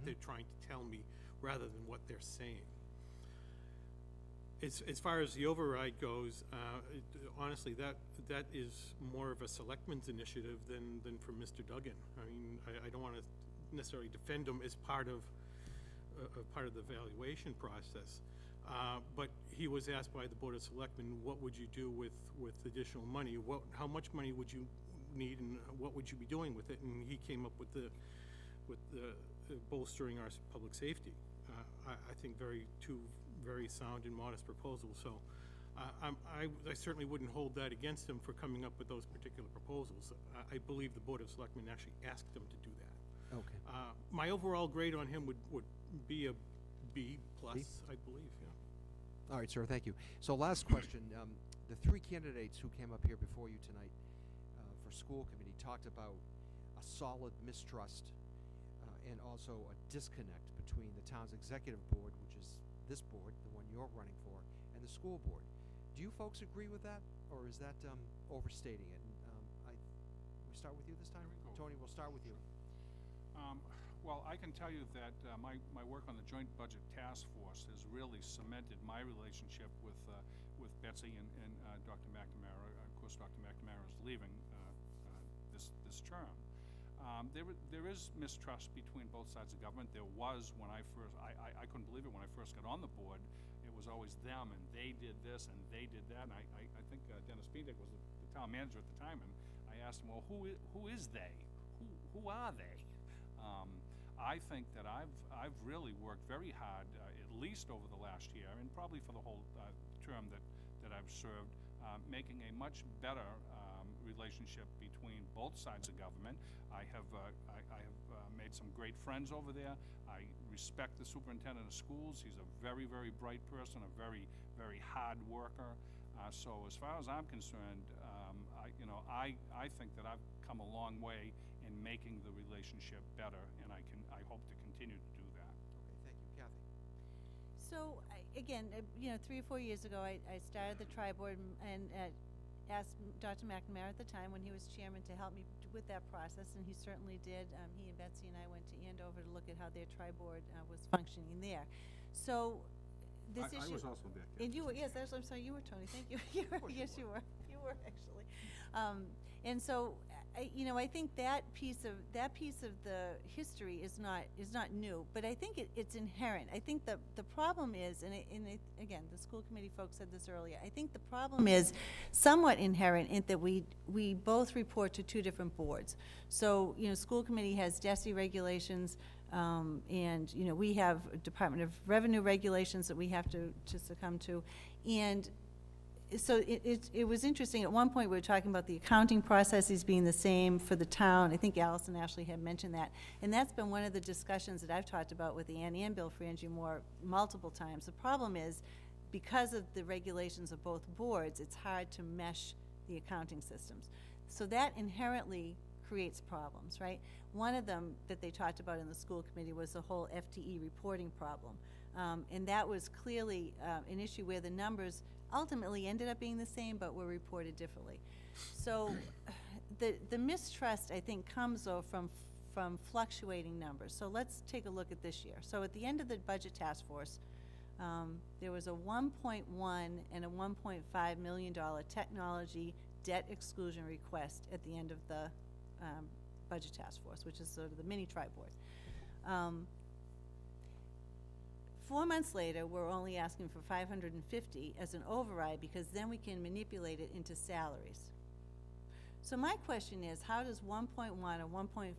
they're trying to tell me rather than what they're saying. As far as the override goes, honestly, that is more of a selectman's initiative than for Mr. Duggan. I mean, I don't want to necessarily defend him as part of the evaluation process, but he was asked by the Board of Selectmen, what would you do with additional money? How much money would you need, and what would you be doing with it? And he came up with the bolstering our public safety. I think two very sound and modest proposals. So I certainly wouldn't hold that against him for coming up with those particular proposals. I believe the Board of Selectmen actually asked him to do that. Okay. My overall grade on him would be a B+, I believe, yeah. All right, sir, thank you. So last question. The three candidates who came up here before you tonight for school committee talked about a solid mistrust and also a disconnect between the town's executive board, which is this board, the one you're running for, and the school board. Do you folks agree with that, or is that overstating it? And, we start with you this time? Here we go. Tony, we'll start with you. Well, I can tell you that my work on the Joint Budget Task Force has really cemented my relationship with Betsy and Dr. McNamara. Of course, Dr. McNamara is leaving this term. There is mistrust between both sides of government. There was when I couldn't believe it when I first got on the board. It was always them, and they did this, and they did that. And I think Dennis Pedic was the town manager at the time, and I asked him, well, who is they? Who are they? I think that I've really worked very hard, at least over the last year, and probably for the whole term that I've served, making a much better relationship between both sides of government. I have made some great friends over there. I respect the superintendent of schools. He's a very, very bright person, a very, very hard worker. So as far as I'm concerned, I think that I've come a long way in making the relationship better, and I hope to continue to do that. Okay, thank you. Kathy? So, again, 3 or 4 years ago, I started the tri-board and asked Dr. McNamara at the time, when he was chairman, to help me with that process, and he certainly did. He and Betsy and I went to Andover to look at how their tri-board was functioning there. So, this issue. I was also there. And you were, yes, I'm sorry, you were, Tony, thank you. Yes, you were, actually. And so, I think that piece of the history is not new, but I think it's inherent. I think the problem is, again, the school committee folks said this earlier, I think the problem is somewhat inherent in that we both report to two different boards. So, school committee has DESI regulations, and, we have Department of Revenue regulations that we have to succumb to, and so it was interesting. At one point, we were talking about the accounting processes being the same for the town. I think Alice and Ashley had mentioned that. And that's been one of the discussions that I've talked about with Ann and Bill Frangie-Moore multiple times. The problem is, because of the regulations of both boards, it's hard to mesh the accounting systems. So that inherently creates problems, right? One of them that they talked about in the school committee was the whole FTE reporting problem. And that was clearly an issue where the numbers ultimately ended up being the same, but were reported differently. So the mistrust, I think, comes, though, from fluctuating numbers. So let's take a look at this year. So at the end of the budget task force, there was a $1.1 and a $1.5 million technology debt exclusion request at the end of the budget task force, which is sort of the mini tri-board. 4 months later, we're only asking for $550 as an override, because then we can manipulate it into salaries. So my question is, how does 1.1 or 1.5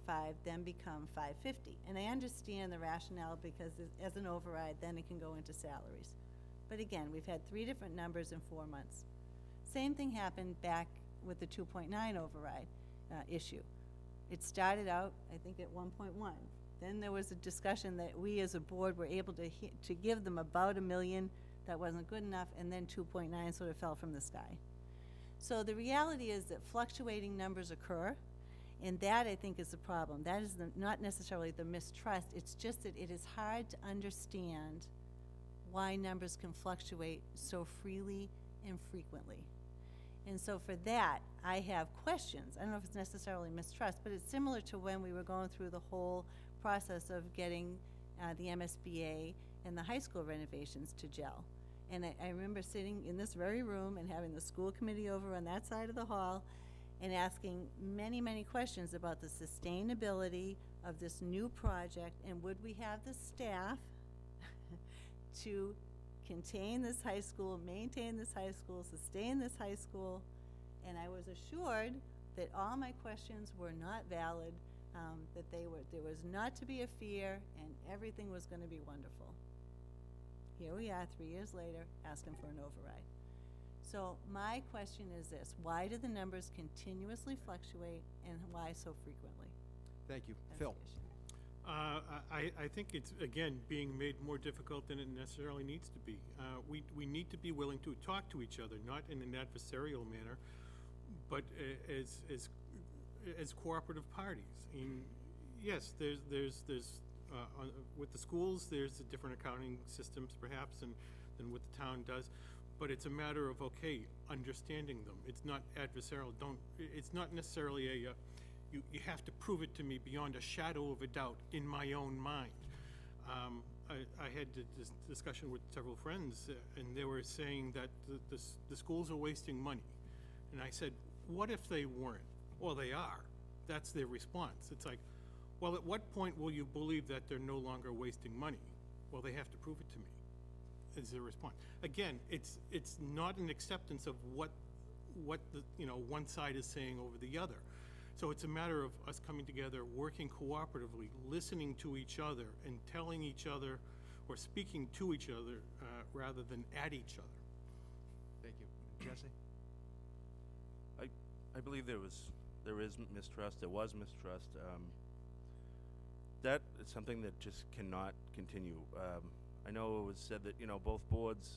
then become 550? And I understand the rationale, because as an override, then it can go into salaries. But again, we've had 3 different numbers in 4 months. Same thing happened back with the 2.9 override issue. It started out, I think, at 1.1. Then there was a discussion that we as a board were able to give them about $1 million. That wasn't good enough, and then 2.9 sort of fell from the sky. So the reality is that fluctuating numbers occur, and that, I think, is the problem. That is not necessarily the mistrust. It's just that it is hard to understand why numbers can fluctuate so freely and frequently. And so for that, I have questions. I don't know if it's necessarily mistrust, but it's similar to when we were going through the whole process of getting the MSBA and the high school renovations to gel. And I remember sitting in this very room and having the school committee over on that side of the hall and asking many, many questions about the sustainability of this new project, and would we have the staff to contain this high school, maintain this high school, sustain this high school. And I was assured that all my questions were not valid, that there was not to be a fear, and everything was going to be wonderful. Here we are 3 years later, asking for an override. So my question is this: why do the numbers continuously fluctuate, and why so frequently? Thank you. That's Phil. the issue. I think it's, again, being made more difficult than it necessarily needs to be. We need to be willing to talk to each other, not in an adversarial manner, but as cooperative parties. And yes, there's with the schools, there's different accounting systems perhaps than what the town does, but it's a matter of, okay, understanding them. It's not adversarial. It's not necessarily a you have to prove it to me beyond a shadow of a doubt in my own mind. I had this discussion with several friends, and they were saying that the schools are wasting money. And I said, what if they weren't? Well, they are. That's their response. It's like, well, at what point will you believe that they're no longer wasting money? Well, they have to prove it to me, is their response. Again, it's not an acceptance of what the one side is saying over the other. So it's a matter of us coming together, working cooperatively, listening to each other, and telling each other or speaking to each other rather than at each other. Thank you. Jesse? I believe there is mistrust. There was mistrust. That is something that just cannot continue. I know it was said that both boards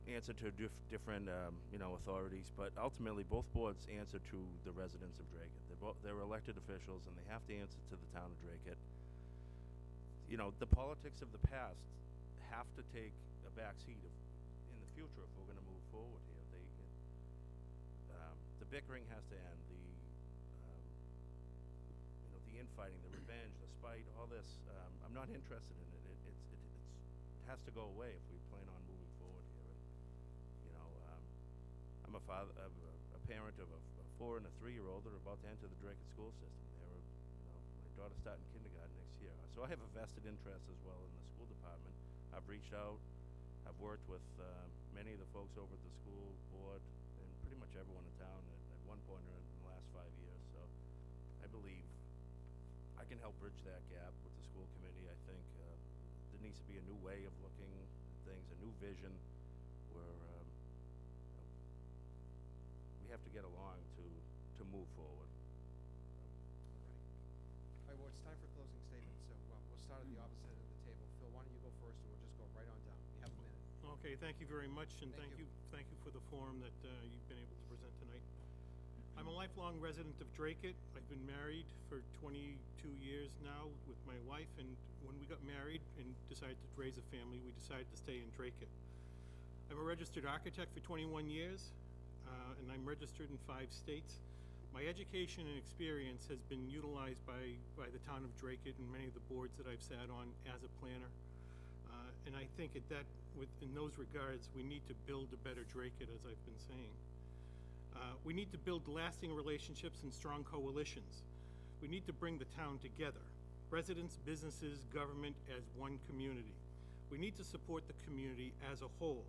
answer to different authorities, but ultimately both boards answer to the residents of Dracut. They're elected officials, and they have to answer to the town of Dracut. you know, the politics of the past have to take a back seat in the future if we're going to move forward here. The bickering has to end. You know, the infighting, the revenge, the spite, all this. I'm not interested in it. It has to go away if we plan on moving forward here. And, you know, I'm a parent of a 4 and a 3-year-old that are about to enter the Dracut school system. You know, my daughter's starting kindergarten next year, so I have a vested interest as well in the school department. I've reached out. I've worked with many of the folks over at the school board and pretty much everyone in town at one point or in the last 5 years. So I believe I can help bridge that gap with the school committee. I think there needs to be a new way of looking at things, a new vision where we have to get along to move forward. All right, well, it's time for closing statements, so we'll start at the opposite end of the table. Phil, why don't you go first, and we'll just go right on down. You have a minute. Okay, thank you very much, and Thank you. thank you for the forum that you've been able to present tonight. I'm a lifelong resident of Dracut. I've been married for 22 years now with my wife, and when we got married and decided to raise a family, we decided to stay in Dracut. I'm a registered architect for 21 years, and I'm registered in 5 states. My education and experience has been utilized by the town of Dracut and many of the boards that I've sat on as a planner. And I think in those regards, we need to build a better Dracut, as I've been saying. We need to build lasting relationships and strong coalitions. We need to bring the town together, residents, businesses, government as one community. We need to support the community as a whole.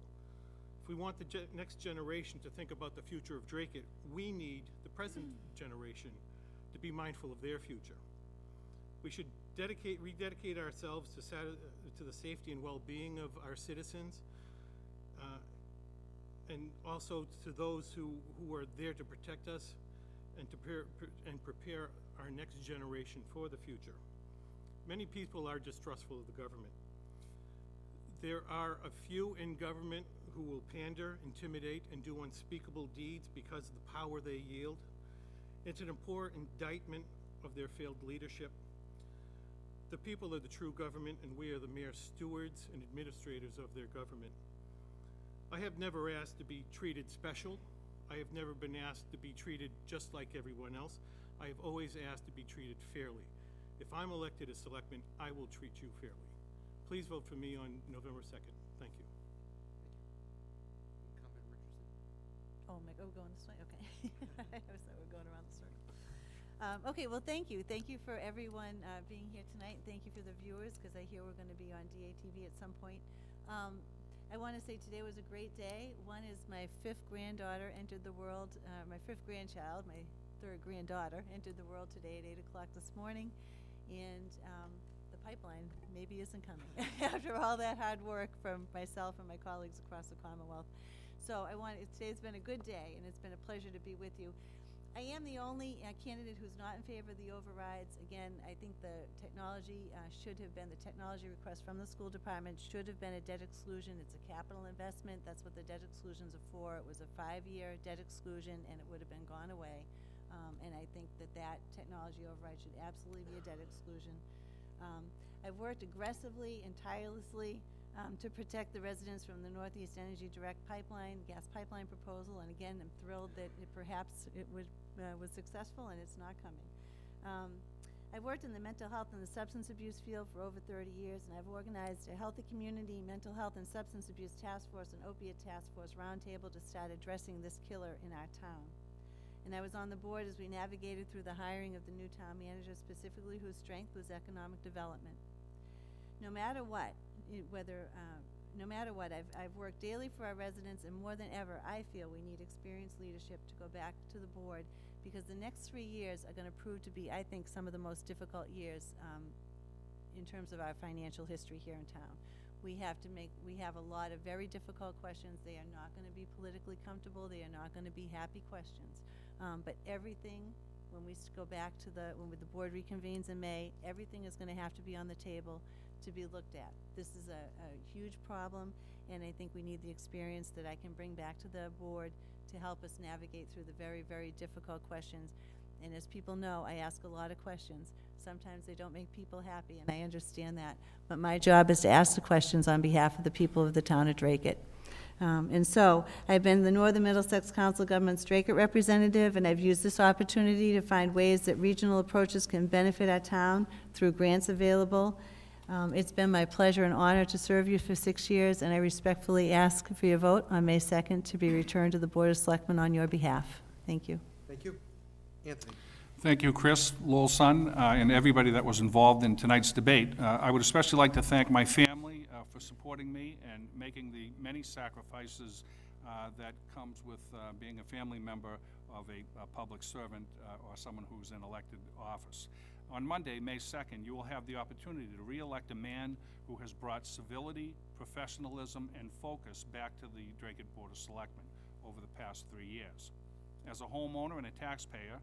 If we want the next generation to think about the future of Dracut, we need the present generation to be mindful of their future. We should rededicate ourselves to the safety and well-being of our citizens, and also to those who are there to protect us and to prepare our next generation for the future. Many people are distrustful of the government. There are a few in government who will pander, intimidate, and do unspeakable deeds because of the power they yield. It's an poor indictment of their failed leadership. The people are the true government, and we are the mere stewards and administrators of their government. I have never asked to be treated special. I have never been asked to be treated just like everyone else. I have always asked to be treated fairly. If I'm elected as selectman, I will treat you fairly. Please vote for me on November 2nd. Thank you. Incumbent Richardson. Oh, we're going this way? Okay. I was thought we're going around the circle. Okay, well, thank you. Thank you for everyone being here tonight. Thank you for the viewers, because I hear we're going to be on DATV at some point. I want to say today was a great day. One is my 5th granddaughter entered the world, my 5th grandchild, my 3rd granddaughter entered the world today at 8 o'clock this morning. And the pipeline maybe isn't coming after all that hard work from myself and my colleagues across the Commonwealth. So today's been a good day, and it's been a pleasure to be with you. I am the only candidate who's not in favor of the overrides. Again, I think the technology the technology request from the school department should have been a debt exclusion. It's a capital investment. That's what the debt exclusions are for. It was a 5-year debt exclusion, and it would have been gone away. And I think that technology override should absolutely be a debt exclusion. I've worked aggressively and tirelessly to protect the residents from the Northeast Energy Direct Pipeline, gas pipeline proposal, and again, I'm thrilled that it was successful, and it's not coming. I've worked in the mental health and the substance abuse field for over 30 years, and I've organized a healthy community mental health and substance abuse task force and opiate task force roundtable to start addressing this killer in our town. And I was on the board as we navigated through the hiring of the new town manager, specifically whose strength was economic development. No matter what, I've worked daily for our residents, and more than ever, I feel we need experienced leadership to go back to the board, because the next 3 years are going to prove to be, I think, some of the most difficult years in terms of our financial history here in town. We have a lot of very difficult questions. They are not going to be politically comfortable. They are not going to be happy questions. But everything, when we go back to when the board reconvenes in May, everything is going to have to be on the table to be looked at. This is a huge problem, and I think we need the experience that I can bring back to the board to help us navigate through the very, very difficult questions. And as people know, I ask a lot of questions. Sometimes they don't make people happy, and I understand that. But my job is to ask the questions on behalf of the people of the town of Dracut. And so, I've been the Northern Middlesex Council of Governments Dracut representative, and I've used this opportunity to find ways that regional approaches can benefit our town through grants available. It's been my pleasure and honor to serve you for 6 years, and I respectfully ask for your vote on May 2nd to be returned to the Board of Selectmen on your behalf. Thank you. Thank you. Anthony? Thank you, Chris, Lowell's son, and everybody that was involved in tonight's debate. I would especially like to thank my family for supporting me and making the many sacrifices that comes with being a family member of a public servant or someone who's in elected office. On Monday, May 2nd, you will have the opportunity to re-elect a man who has brought civility, professionalism, and focus back to the Dracut Board of Selectmen over the past 3 years. As a homeowner and a taxpayer,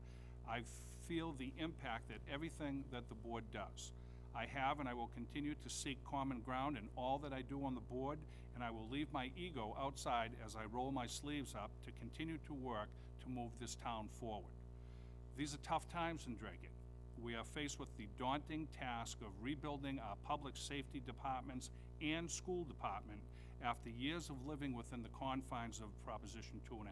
I feel the impact that everything that the board does. I have and I will continue to seek common ground in all that I do on the board, and I will leave my ego outside as I roll my sleeves up to continue to work to move this town forward. These are tough times in Dracut. We are faced with the daunting task of rebuilding our public safety departments and school department after years of living within the confines of Proposition 2.5.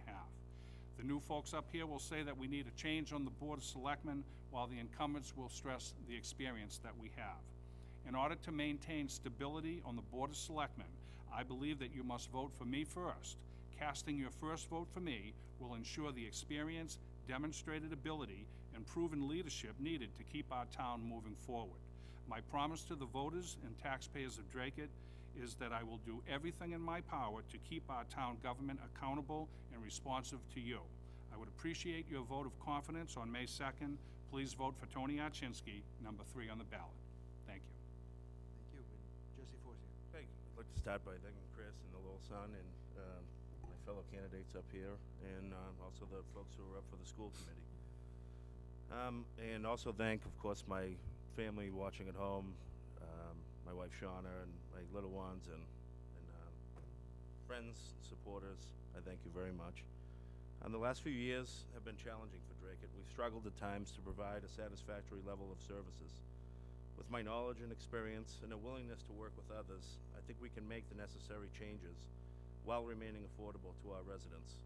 The new folks up here will say that we need a change on the Board of Selectmen, while the incumbents will stress the experience that we have. In order to maintain stability on the Board of Selectmen, I believe that you must vote for me first. Casting your first vote for me will ensure the experience, demonstrated ability, and proven leadership needed to keep our town moving forward. My promise to the voters and taxpayers of Dracut is that I will do everything in my power to keep our town government accountable and responsive to you. I would appreciate your vote of confidence on May 2nd. Please vote for Tony Archinsky, number 3 on the ballot. Thank you. Thank you. And Jesse Forcier? Hey, I'd like to start by thanking Chris and the Lowell son and my fellow candidates up here, and also the folks who are up for the school committee. And also thank, of course, my family watching at home, my wife Shauna and my little ones, and friends, supporters. I thank you very much. The last few years have been challenging for Dracut. We've struggled at times to provide a satisfactory level of services. With my knowledge and experience and a willingness to work with others, I think we can make the necessary changes while remaining affordable to our residents.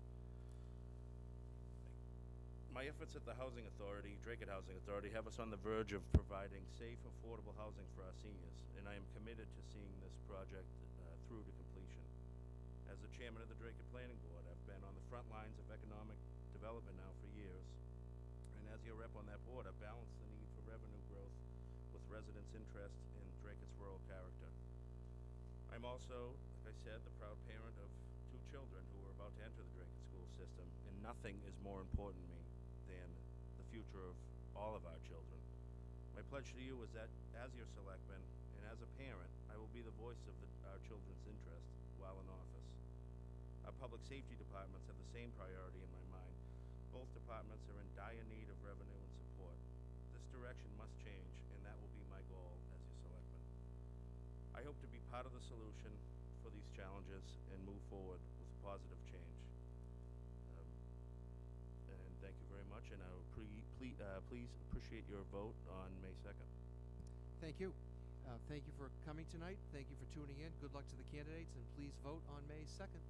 My efforts at the Housing Authority, Dracut Housing Authority, have us on the verge of providing safe, affordable housing for our seniors, and I am committed to seeing this project through to completion. As the chairman of the Dracut Planning Board, I've been on the front lines of economic development now for years, and as your rep on that board, I've balanced the need for revenue growth with residents' interest in Dracut's rural character. I'm also, like I said, the proud parent of 2 children who are about to enter the Dracut school system, and nothing is more important to me than the future of all of our children. My pledge to you is that as your selectman and as a parent, I will be the voice of our children's interest while in office. Our public safety departments have the same priority in my mind. Both departments are in dire need of revenue and support. This direction must change, and that will be my goal as your selectman. I hope to be part of the solution for these challenges and move forward with positive change. And thank you very much, and I will please appreciate your vote on May 2nd. Thank you. Thank you for coming tonight. Thank you for tuning in. Good luck to the candidates, and please vote on May 2nd.